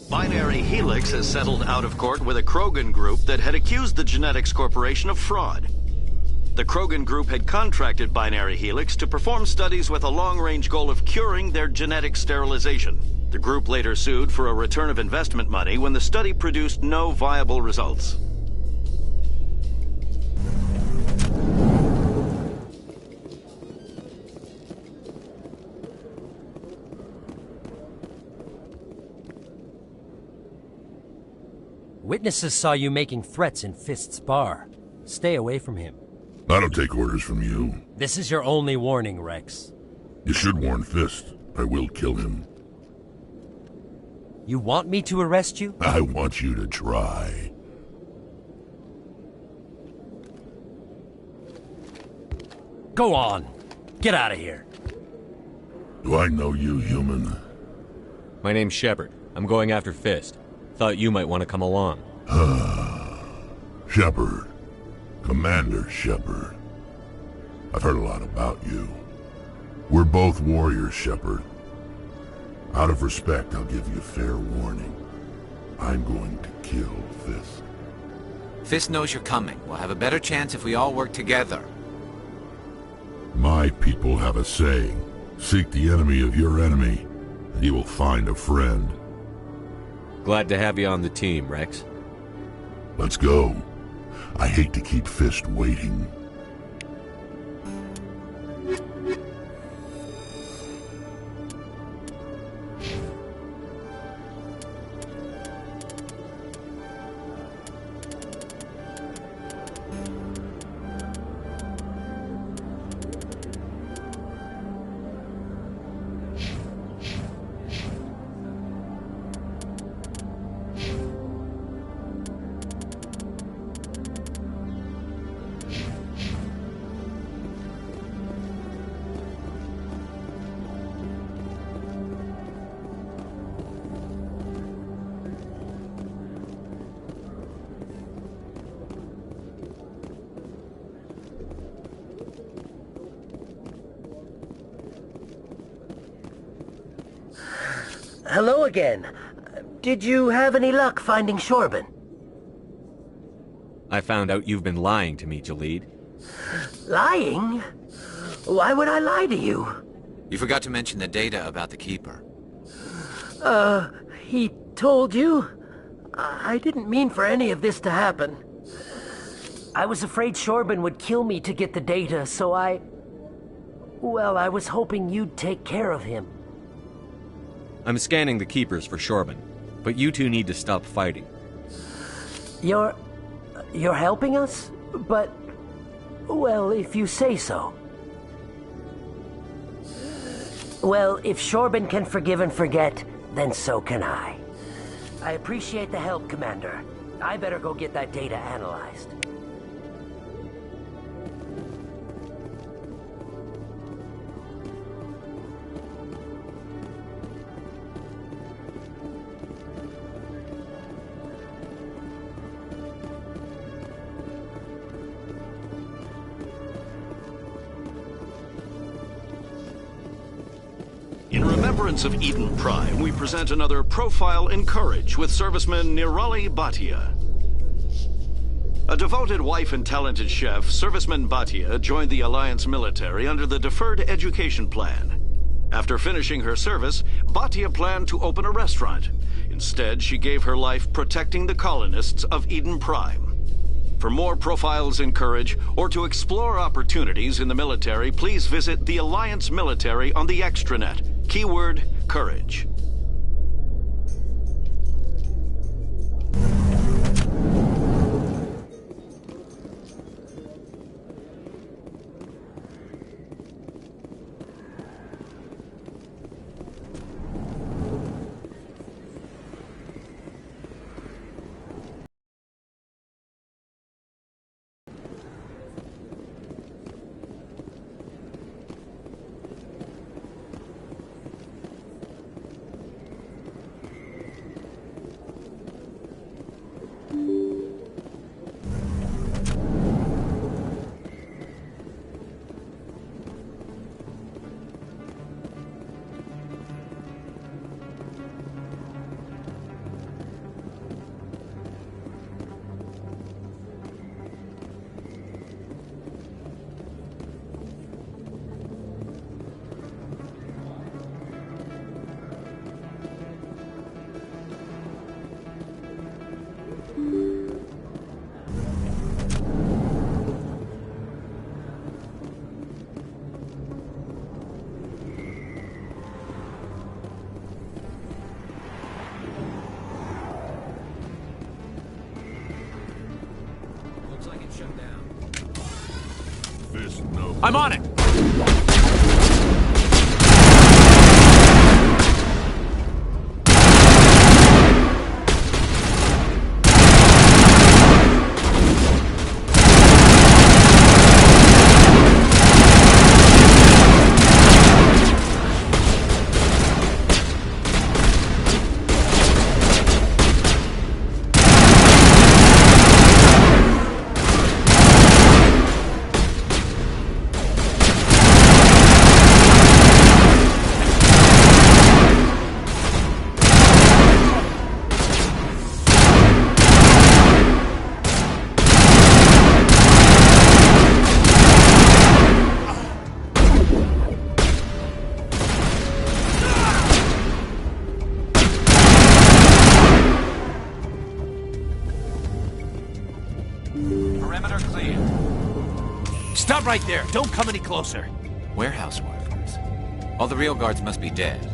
Binary Helix has settled out of court with a Krogan group that had accused the Genetics Corporation of fraud. The Krogan group had contracted Binary Helix to perform studies with a long-range goal of curing their genetic sterilization. The group later sued for a return of investment money when the study produced no viable results. Witnesses saw you making threats in Fist's bar. Stay away from him. I don't take orders from you. This is your only warning, Rex. You should warn Fist. I will kill him. You want me to arrest you? I want you to try. Go on. Get out of here. Do I know you, human? My name's Shepard. I'm going after Fist. Thought you might want to come along. Shepard. Commander Shepard. I've heard a lot about you. We're both warriors, Shepard. Out of respect, I'll give you fair warning. I'm going to kill Fist. Fist knows you're coming. We'll have a better chance if we all work together. My people have a saying. Seek the enemy of your enemy, and you will find a friend. Glad to have you on the team, Rex. Let's go. I hate to keep Fist waiting. hello again. Did you have any luck finding Shorban? I found out you've been lying to me, Jalid. Lying? Why would I lie to you? You forgot to mention the data about the Keeper. He told you? I didn't mean for any of this to happen. I was afraid Shorban would kill me to get the data, so well, I was hoping you'd take care of him. I'm scanning the Keepers for Shorban, but you two need to stop fighting. You're helping us? But, well, if you say so. Well, if Shorban can forgive and forget, then so can I. I appreciate the help, Commander. I better go get that data analyzed. In remembrance of Eden Prime, we present another Profile in Courage with serviceman Nirali Bhatia. A devoted wife and talented chef, serviceman Bhatia joined the Alliance military under the Deferred Education Plan. After finishing her service, Bhatia planned to open a restaurant. Instead, she gave her life protecting the colonists of Eden Prime. For more Profiles in Courage, or to explore opportunities in the military, please visit the Alliance Military on the extranet. Keyword, Courage. I'm on it! Perimeter clear. Stop right there. Don't come any closer. Warehouse workers. All the real guards must be dead.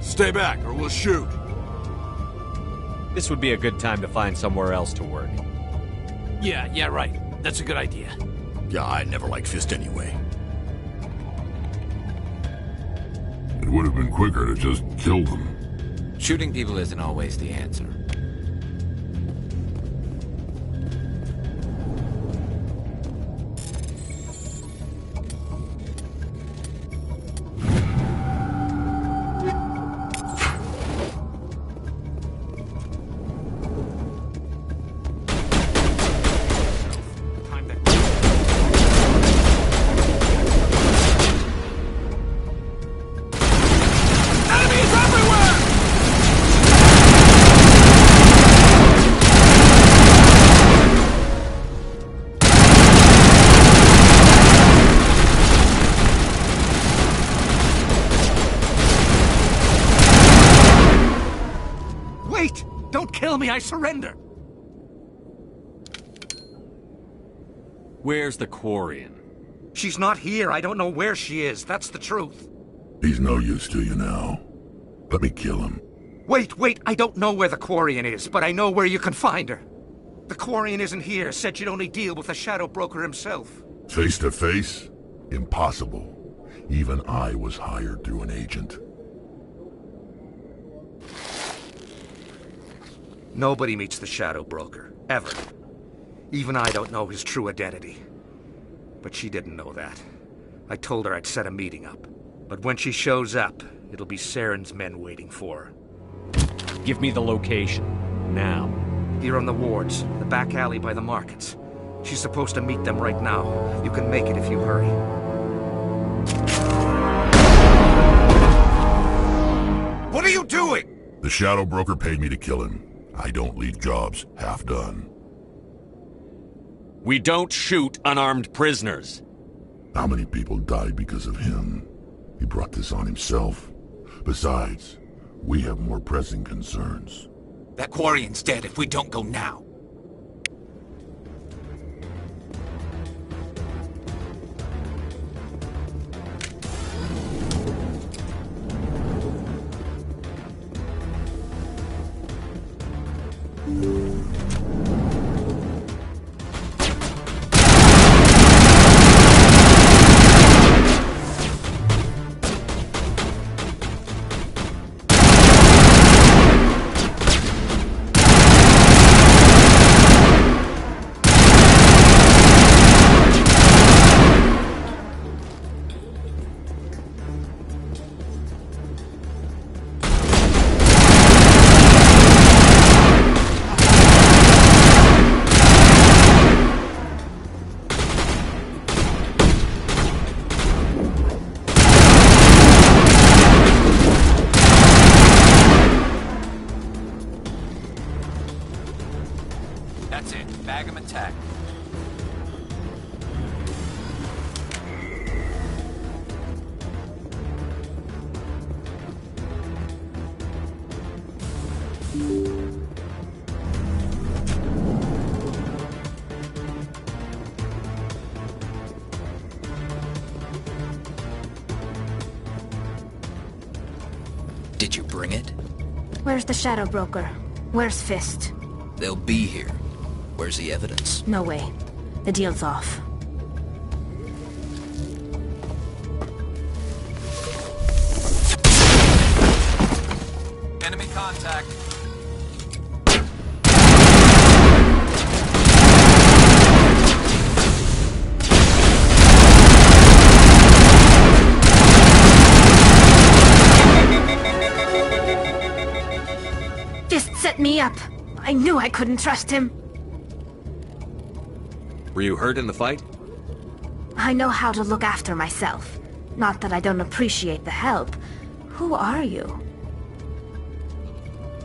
Stay back or we'll shoot. This would be a good time to find somewhere else to work. Yeah, right. That's a good idea. Yeah, I never liked Fist anyway. It would have been quicker to just kill them. Shooting people isn't always the answer. Enemies everywhere! Wait! Don't kill me, I surrender! Where's the Quarian? She's not here. I don't know where she is. That's the truth. He's no use to you now. Let me kill him. Wait. I don't know where the Quarian is, but I know where you can find her. The Quarian isn't here. Said she'd only deal with the Shadow Broker himself. Face to face? Impossible. Even I was hired through an agent. Nobody meets the Shadow Broker. Ever. Even I don't know his true identity. But she didn't know that. I told her I'd set a meeting up. But when she shows up, it'll be Saren's men waiting for her. Give me the location. Now. Here on the wards, the back alley by the markets. She's supposed to meet them right now. You can make it if you hurry. What are you doing? The Shadow Broker paid me to kill him. I don't leave jobs half done. We don't shoot unarmed prisoners. How many people died because of him? He brought this on himself. Besides, we have more pressing concerns. That Quarian's dead if we don't go now. That's it. Bag 'em and tack. Did you bring it? Where's the Shadow Broker? Where's Fist? They'll be here. Where's the evidence? No way. The deal's off. Enemy contact. Fist set me up. I knew I couldn't trust him. Were you hurt in the fight? I know how to look after myself. Not that I don't appreciate the help. Who are you?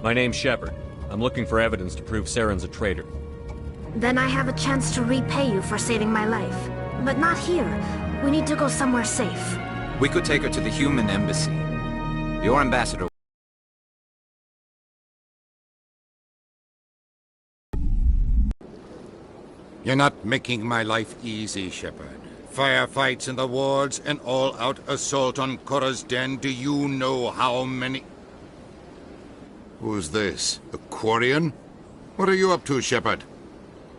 My name's Shepard. I'm looking for evidence to prove Saren's a traitor. Then I have a chance to repay you for saving my life. But not here. We need to go somewhere safe. We could take her to the human embassy. Your ambassador... You're not making my life easy, Shepard. Firefights in the wards, an all-out assault on Korra's den. Do you know how many... Who's this? A Quarian? What are you up to, Shepard?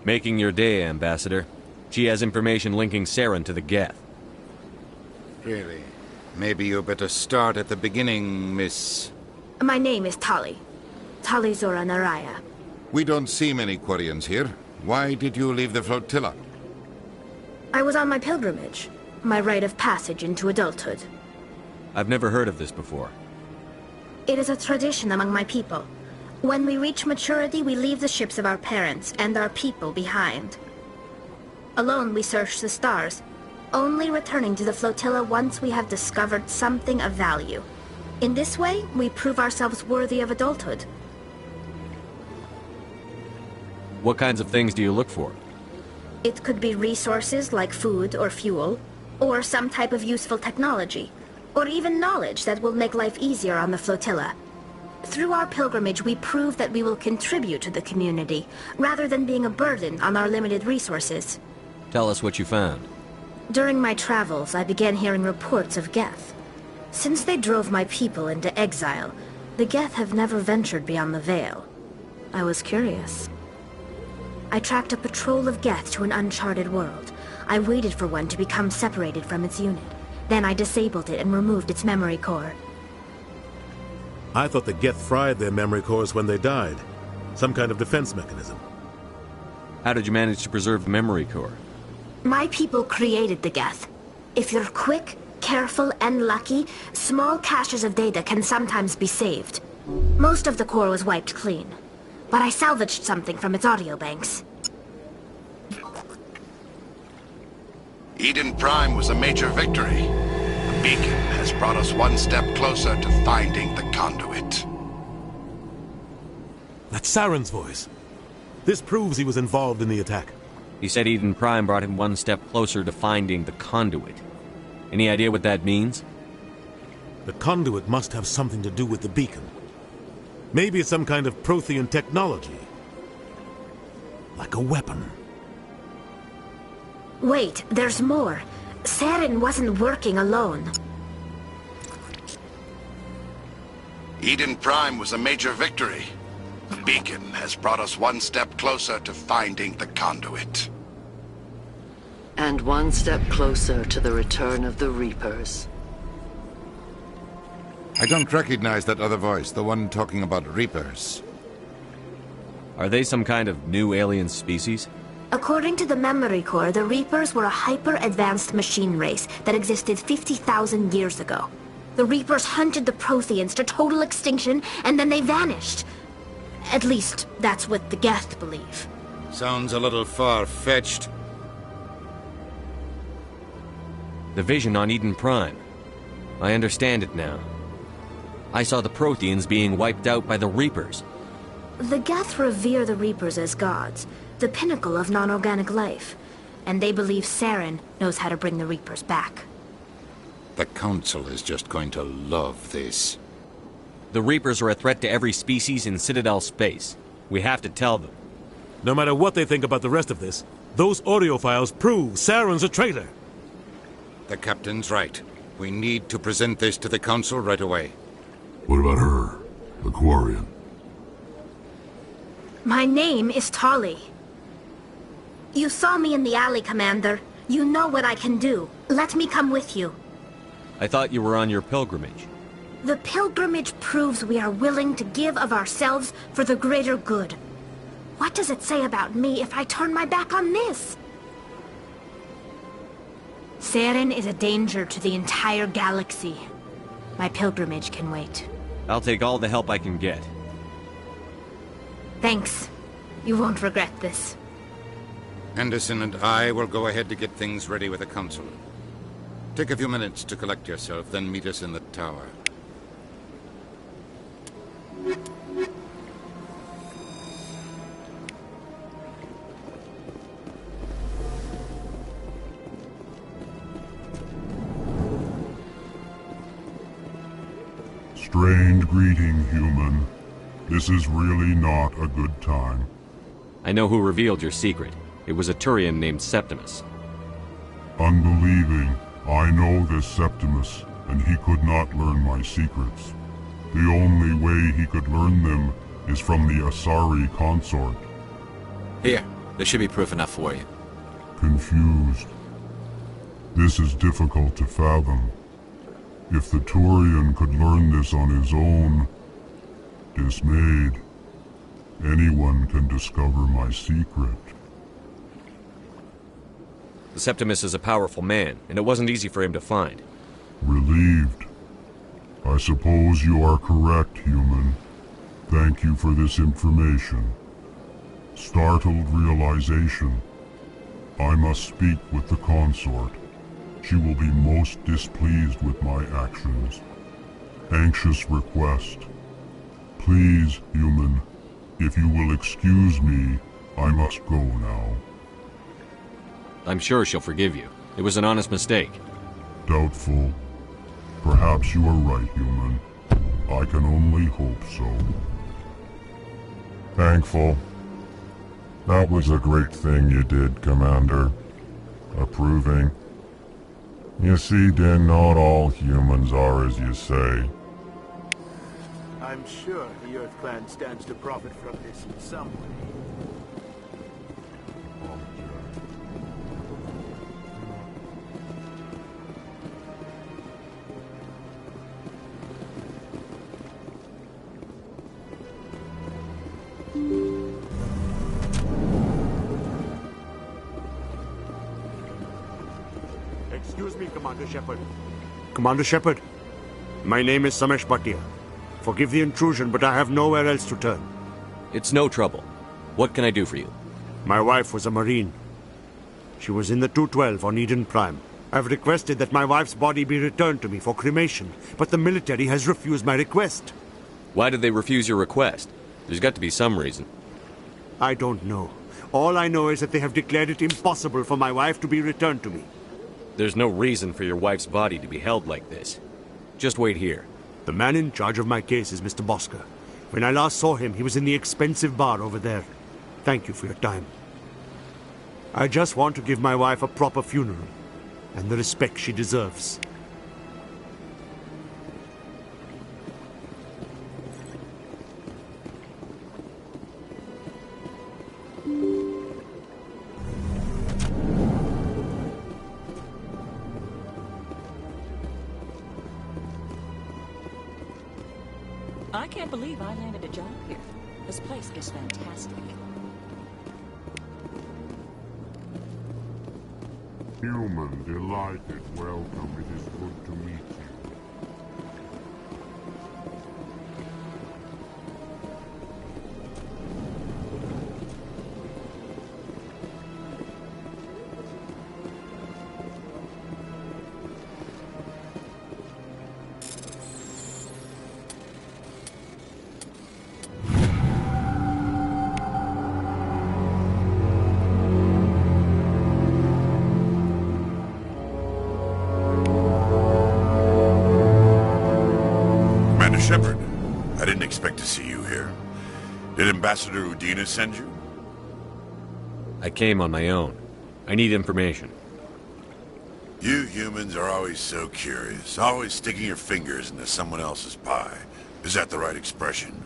Making your day, Ambassador. She has information linking Saren to the Geth. Really? Maybe you better start at the beginning, Miss... My name is Tali. Tali Zora Naraya. We don't see many Quarians here. Why did you leave the flotilla? I was on my pilgrimage. My rite of passage into adulthood. I've never heard of this before. It is a tradition among my people. When we reach maturity, we leave the ships of our parents and our people behind. Alone, we search the stars, only returning to the flotilla once we have discovered something of value. In this way, we prove ourselves worthy of adulthood. What kinds of things do you look for? It could be resources like food or fuel, or some type of useful technology, or even knowledge that will make life easier on the flotilla. Through our pilgrimage, we prove that we will contribute to the community, rather than being a burden on our limited resources. Tell us what you found. During my travels, I began hearing reports of Geth. Since they drove my people into exile, the Geth have never ventured beyond the Veil. I was curious. I tracked a patrol of Geth to an uncharted world. I waited for one to become separated from its unit. Then I disabled it and removed its memory core. I thought the Geth fried their memory cores when they died. Some kind of defense mechanism. How did you manage to preserve the memory core? My people created the Geth. If you're quick, careful, and lucky, small caches of data can sometimes be saved. Most of the core was wiped clean, but I salvaged something from its audio banks. Eden Prime was a major victory. The beacon has brought us one step closer to finding the conduit. That's Saren's voice. This proves he was involved in the attack. He said Eden Prime brought him one step closer to finding the conduit. Any idea what that means? The conduit must have something to do with the beacon. Maybe it's some kind of Prothean technology. Like a weapon. Wait, there's more. Saren wasn't working alone. Eden Prime was a major victory. The beacon has brought us one step closer to finding the conduit. And one step closer to the return of the Reapers. I don't recognize that other voice, the one talking about Reapers. Are they some kind of new alien species? According to the memory core, the Reapers were a hyper-advanced machine race that existed 50,000 years ago. The Reapers hunted the Protheans to total extinction, and then they vanished. At least, that's what the Geth believe. Sounds a little far-fetched. The vision on Eden Prime. I understand it now. I saw the Protheans being wiped out by the Reapers. The Geth revere the Reapers as gods, the pinnacle of non-organic life. And they believe Saren knows how to bring the Reapers back. The Council is just going to love this. The Reapers are a threat to every species in Citadel space. We have to tell them. No matter what they think about the rest of this, those audio files prove Saren's a traitor. The Captain's right. We need to present this to the Council right away. What about her? The Quarian? My name is Tali. You saw me in the alley, Commander. You know what I can do. Let me come with you. I thought you were on your pilgrimage. The pilgrimage proves we are willing to give of ourselves for the greater good. What does it say about me if I turn my back on this? Saren is a danger to the entire galaxy. My pilgrimage can wait. I'll take all the help I can get. Thanks. You won't regret this. Anderson and I will go ahead to get things ready with the Council. Take a few minutes to collect yourself, then meet us in the tower. Strange greeting, human. This is really not a good time. I know who revealed your secret. It was a Turian named Septimus. Unbelieving, I know this Septimus, and he could not learn my secrets. The only way he could learn them is from the Asari consort. Here, there should be proof enough for you. Confused. This is difficult to fathom. If the Turian could learn this on his own, dismayed, anyone can discover my secret. The Septimus is a powerful man, and it wasn't easy for him to find. Relieved. I suppose you are correct, human. Thank you for this information. Startled realization. I must speak with the consort. She will be most displeased with my actions. Anxious request. Please, human, if you will excuse me, I must go now. I'm sure she'll forgive you. It was an honest mistake. Doubtful. Perhaps you are right, human. I can only hope so. Thankful. That was a great thing you did, Commander. Approving. You see, Din, not all humans are as you say. I'm sure the Earth Clan stands to profit from this in some way. Excuse me, Commander Shepard. Commander Shepard, my name is Samesh Bhatia. Forgive the intrusion, but I have nowhere else to turn. It's no trouble. What can I do for you? My wife was a Marine. She was in the 212 on Eden Prime. I've requested that my wife's body be returned to me for cremation, but the military has refused my request. Why did they refuse your request? There's got to be some reason. I don't know. All I know is that they have declared it impossible for my wife to be returned to me. There's no reason for your wife's body to be held like this. Just wait here. The man in charge of my case is Mr. Bosker. When I last saw him, he was in the expensive bar over there. Thank you for your time. I just want to give my wife a proper funeral, and the respect she deserves. I can't believe I landed a job here. This place is fantastic. Human, delighted, welcome. It is good to meet you. Shepard, I didn't expect to see you here. Did Ambassador Udina send you? I came on my own. I need information. You humans are always so curious, always sticking your fingers into someone else's pie. Is that the right expression?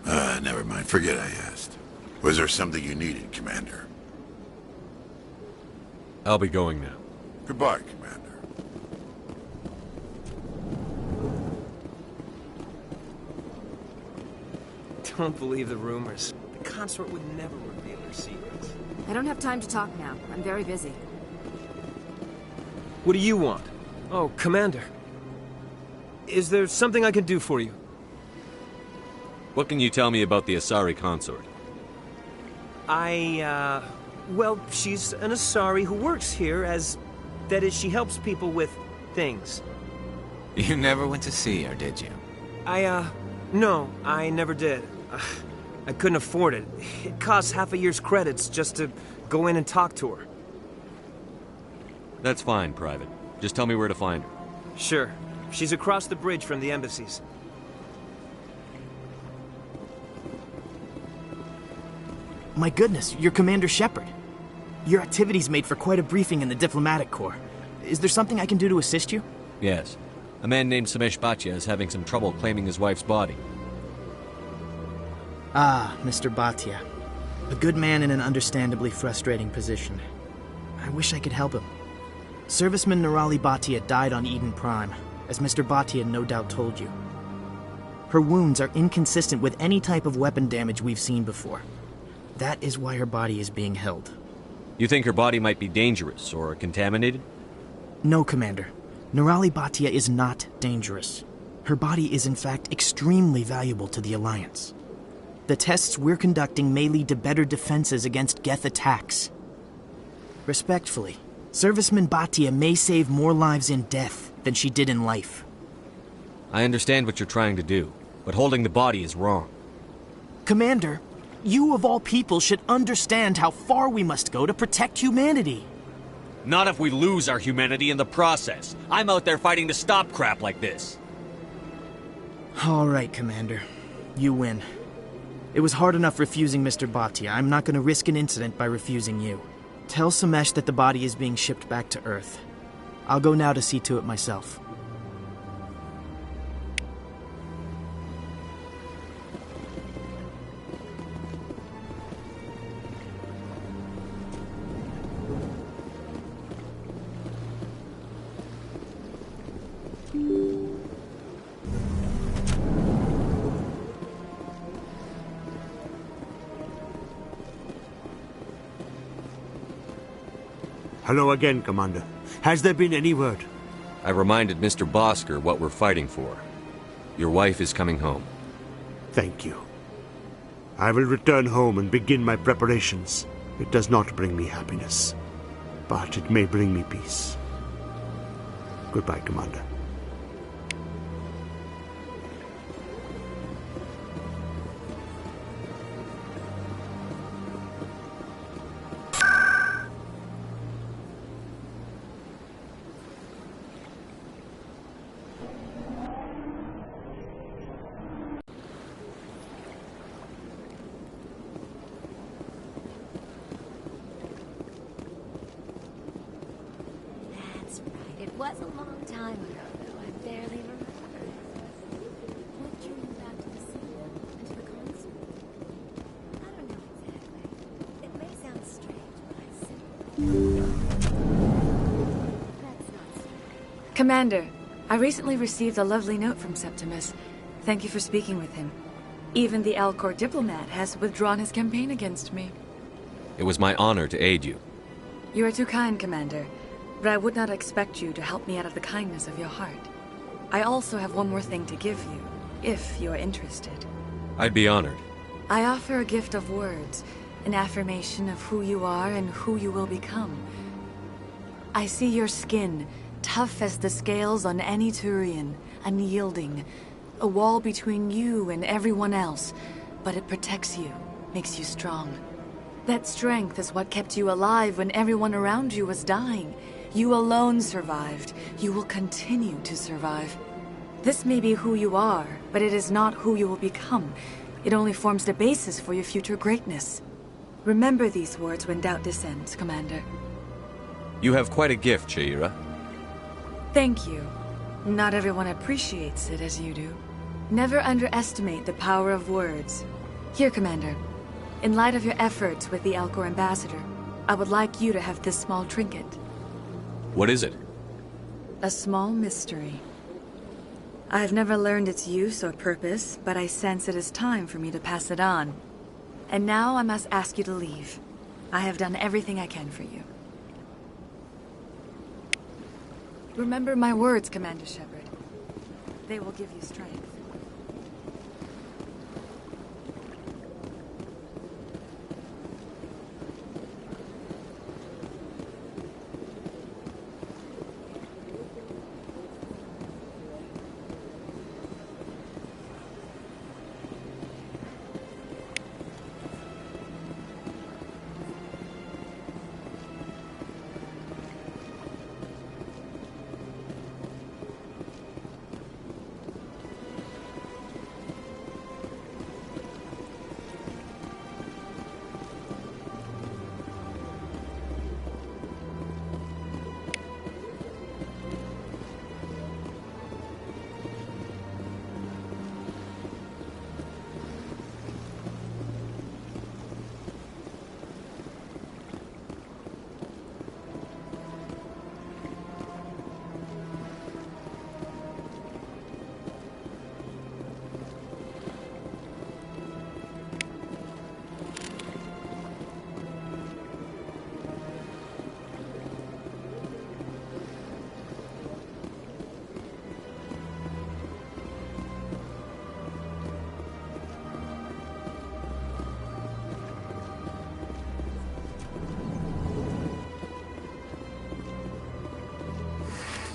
Never mind. Forget I asked. Was there something you needed, Commander? I'll be going now. Goodbye, Commander. Don't believe the rumors. The consort would never reveal her secrets. I don't have time to talk now. I'm very busy. What do you want? Oh, Commander. Is there something I can do for you? What can you tell me about the Asari consort? Well, she's an Asari who works here as... That is, she helps people with things. You never went to see her, did you? No, I never did. I couldn't afford it. It costs half a year's credits just to go in and talk to her. That's fine, Private. Just tell me where to find her. Sure. She's across the bridge from the embassies. My goodness, you're Commander Shepard. Your activities made for quite a briefing in the Diplomatic Corps. Is there something I can do to assist you? Yes. A man named Samesh Bhatia is having some trouble claiming his wife's body. Ah, Mr. Bhatia. A good man in an understandably frustrating position. I wish I could help him. Serviceman Nirali Bhatia died on Eden Prime, as Mr. Bhatia no doubt told you. Her wounds are inconsistent with any type of weapon damage we've seen before. That is why her body is being held. You think her body might be dangerous or contaminated? No, Commander. Nirali Bhatia is not dangerous. Her body is in fact extremely valuable to the Alliance. The tests we're conducting may lead to better defenses against Geth attacks. Respectfully, Serviceman Bhatia may save more lives in death than she did in life. I understand what you're trying to do, but holding the body is wrong. Commander, you of all people should understand how far we must go to protect humanity. Not if we lose our humanity in the process. I'm out there fighting to stop crap like this. All right, Commander. You win. It was hard enough refusing Mr. Bhatia. I'm not going to risk an incident by refusing you. Tell Samesh that the body is being shipped back to Earth. I'll go now to see to it myself. Hello again, Commander. Has there been any word? I reminded Mr. Bosker what we're fighting for. Your wife is coming home. Thank you. I will return home and begin my preparations. It does not bring me happiness, but it may bring me peace. Goodbye, Commander. It was a long time ago, though. I barely remember. What drew you back to the cinema and to the concert? I don't know exactly. It may sound strange, but I simply... That's not strange. Commander, I recently received a lovely note from Septimus. Thank you for speaking with him. Even the Alcor diplomat has withdrawn his campaign against me. It was my honor to aid you. You are too kind, Commander. But I would not expect you to help me out of the kindness of your heart. I also have one more thing to give you, if you are interested. I'd be honored. I offer a gift of words, an affirmation of who you are and who you will become. I see your skin, tough as the scales on any Turian, unyielding, a wall between you and everyone else, but it protects you, makes you strong. That strength is what kept you alive when everyone around you was dying. You alone survived. You will continue to survive. This may be who you are, but it is not who you will become. It only forms the basis for your future greatness. Remember these words when doubt descends, Commander. You have quite a gift, Shaira. Thank you. Not everyone appreciates it as you do. Never underestimate the power of words. Here, Commander. In light of your efforts with the Alcor ambassador, I would like you to have this small trinket. What is it? A small mystery. I have never learned its use or purpose, but I sense it is time for me to pass it on. And now I must ask you to leave. I have done everything I can for you. Remember my words, Commander Shepard. They will give you strength.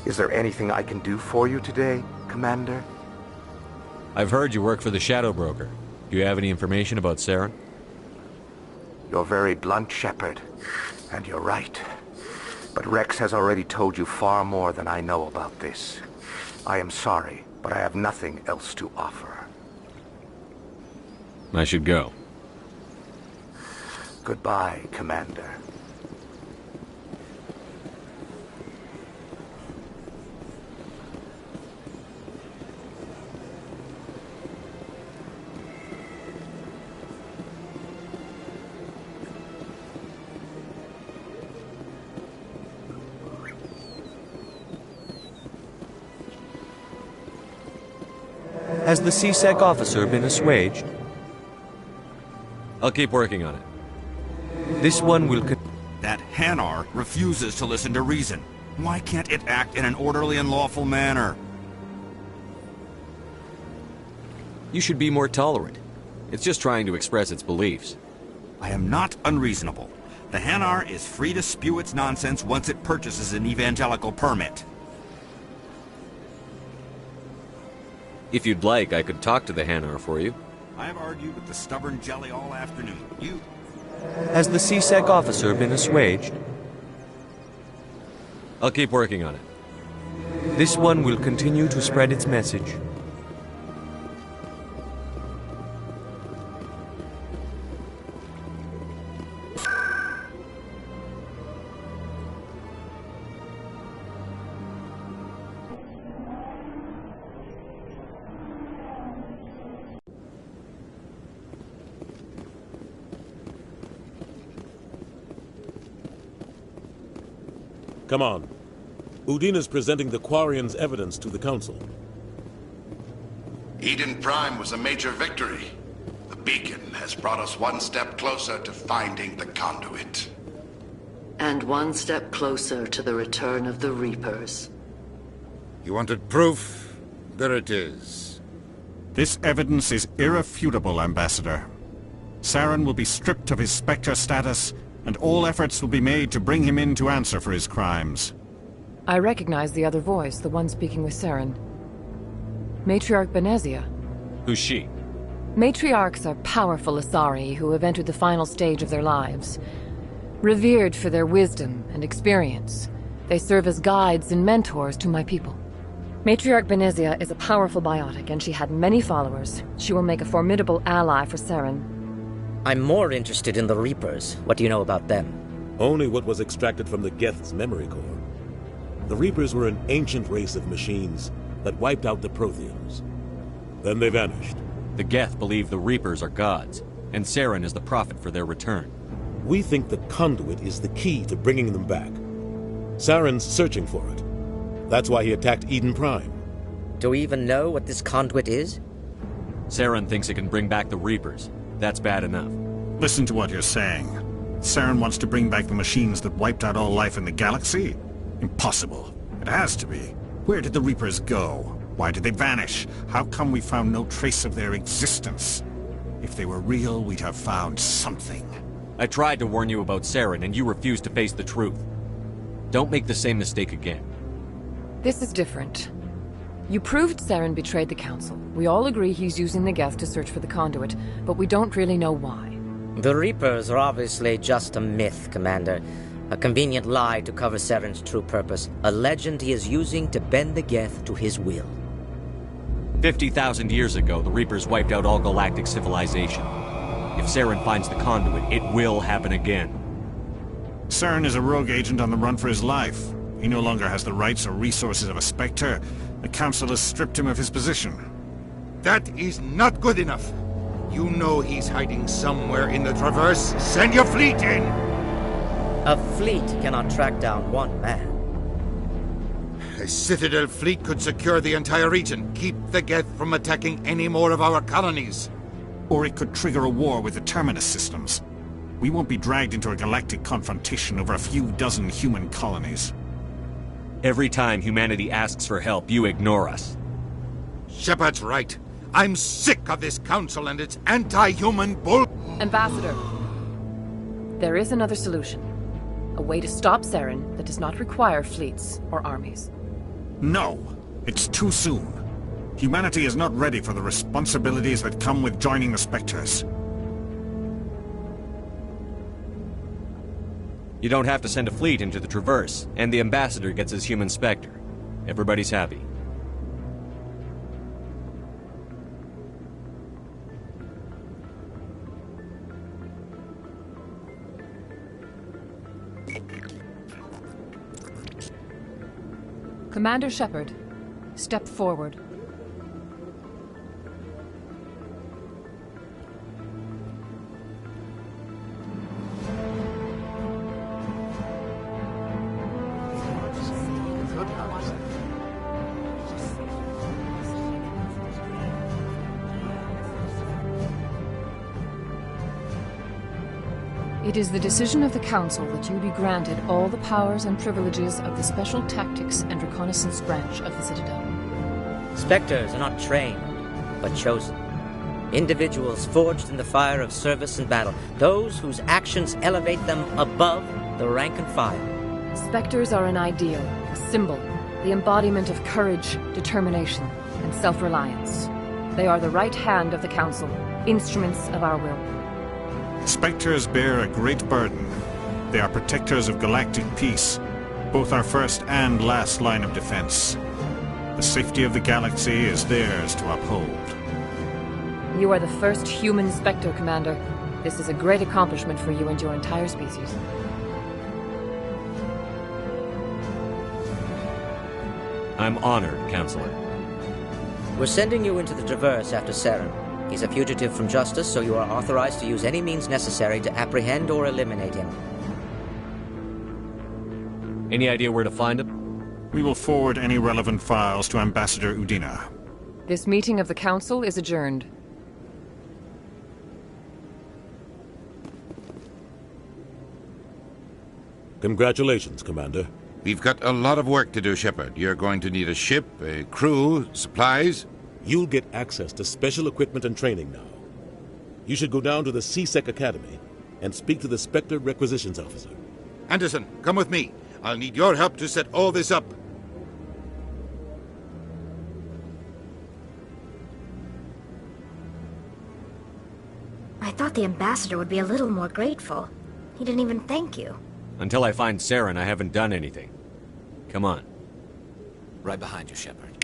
Is there anything I can do for you today, Commander? I've heard you work for the Shadow Broker. Do you have any information about Saren? You're very blunt, Shepard, and you're right. But Rex has already told you far more than I know about this. I am sorry, but I have nothing else to offer. I should go. Goodbye, Commander. Has the C-Sec officer been assuaged? I'll keep working on it. This one will... That Hanar refuses to listen to reason. Why can't it act in an orderly and lawful manner? You should be more tolerant. It's just trying to express its beliefs. I am not unreasonable. The Hanar is free to spew its nonsense once it purchases an evangelical permit. If you'd like, I could talk to the Hanar for you. I have argued with the stubborn jelly all afternoon. You... Has the C-Sec officer been assuaged? I'll keep working on it. This one will continue to spread its message. Come on. Udina's presenting the Quarian's evidence to the Council. Eden Prime was a major victory. The beacon has brought us one step closer to finding the conduit. And one step closer to the return of the Reapers. You wanted proof? There it is. This evidence is irrefutable, Ambassador. Saren will be stripped of his Spectre status, and all efforts will be made to bring him in to answer for his crimes. I recognize the other voice, the one speaking with Saren. Matriarch Benezia. Who's she? Matriarchs are powerful Asari who have entered the final stage of their lives. Revered for their wisdom and experience, they serve as guides and mentors to my people. Matriarch Benezia is a powerful biotic, and she had many followers. She will make a formidable ally for Saren. I'm more interested in the Reapers. What do you know about them? Only what was extracted from the Geth's memory core. The Reapers were an ancient race of machines that wiped out the Protheans. Then they vanished. The Geth believe the Reapers are gods, and Saren is the prophet for their return. We think the conduit is the key to bringing them back. Saren's searching for it. That's why he attacked Eden Prime. Do we even know what this conduit is? Saren thinks it can bring back the Reapers. That's bad enough. Listen to what you're saying. Saren wants to bring back the machines that wiped out all life in the galaxy? Impossible. It has to be. Where did the Reapers go? Why did they vanish? How come we found no trace of their existence? If they were real, we'd have found something. I tried to warn you about Saren, and you refused to face the truth. Don't make the same mistake again. This is different. You proved Saren betrayed the Council. We all agree he's using the Geth to search for the conduit, but we don't really know why. The Reapers are obviously just a myth, Commander. A convenient lie to cover Saren's true purpose. A legend he is using to bend the Geth to his will. 50,000 years ago, the Reapers wiped out all galactic civilization. If Saren finds the conduit, it will happen again. Saren is a rogue agent on the run for his life. He no longer has the rights or resources of a Spectre. The Council has stripped him of his position. That is not good enough. You know he's hiding somewhere in the Traverse. Send your fleet in! A fleet cannot track down one man. A Citadel fleet could secure the entire region, keep the Geth from attacking any more of our colonies. Or it could trigger a war with the Terminus systems. We won't be dragged into a galactic confrontation over a few dozen human colonies. Every time humanity asks for help, you ignore us. Shepard's right. I'm sick of this council and its anti-human bull... Ambassador, there is another solution. A way to stop Saren that does not require fleets or armies. No, it's too soon. Humanity is not ready for the responsibilities that come with joining the Spectres. You don't have to send a fleet into the Traverse, and the Ambassador gets his human Spectre. Everybody's happy. Commander Shepard, step forward. It is the decision of the Council that you be granted all the powers and privileges of the Special Tactics and Reconnaissance Branch of the Citadel. Spectres are not trained, but chosen. Individuals forged in the fire of service and battle. Those whose actions elevate them above the rank and file. Spectres are an ideal, a symbol, the embodiment of courage, determination, and self-reliance. They are the right hand of the Council, instruments of our will. Spectres bear a great burden. They are protectors of galactic peace, both our first and last line of defense. The safety of the galaxy is theirs to uphold. You are the first human Spectre, Commander. This is a great accomplishment for you and your entire species. I'm honored, Counselor. We're sending you into the Traverse after Saren. He's a fugitive from justice, so you are authorized to use any means necessary to apprehend or eliminate him. Any idea where to find him? We will forward any relevant files to Ambassador Udina. This meeting of the Council is adjourned. Congratulations, Commander. We've got a lot of work to do, Shepard. You're going to need a ship, a crew, supplies. You'll get access to special equipment and training now. You should go down to the CSEC Academy and speak to the Spectre Requisitions Officer. Anderson, come with me. I'll need your help to set all this up. I thought the ambassador would be a little more grateful. He didn't even thank you. Until I find Saren, I haven't done anything. Come on. Right behind you, Shepard.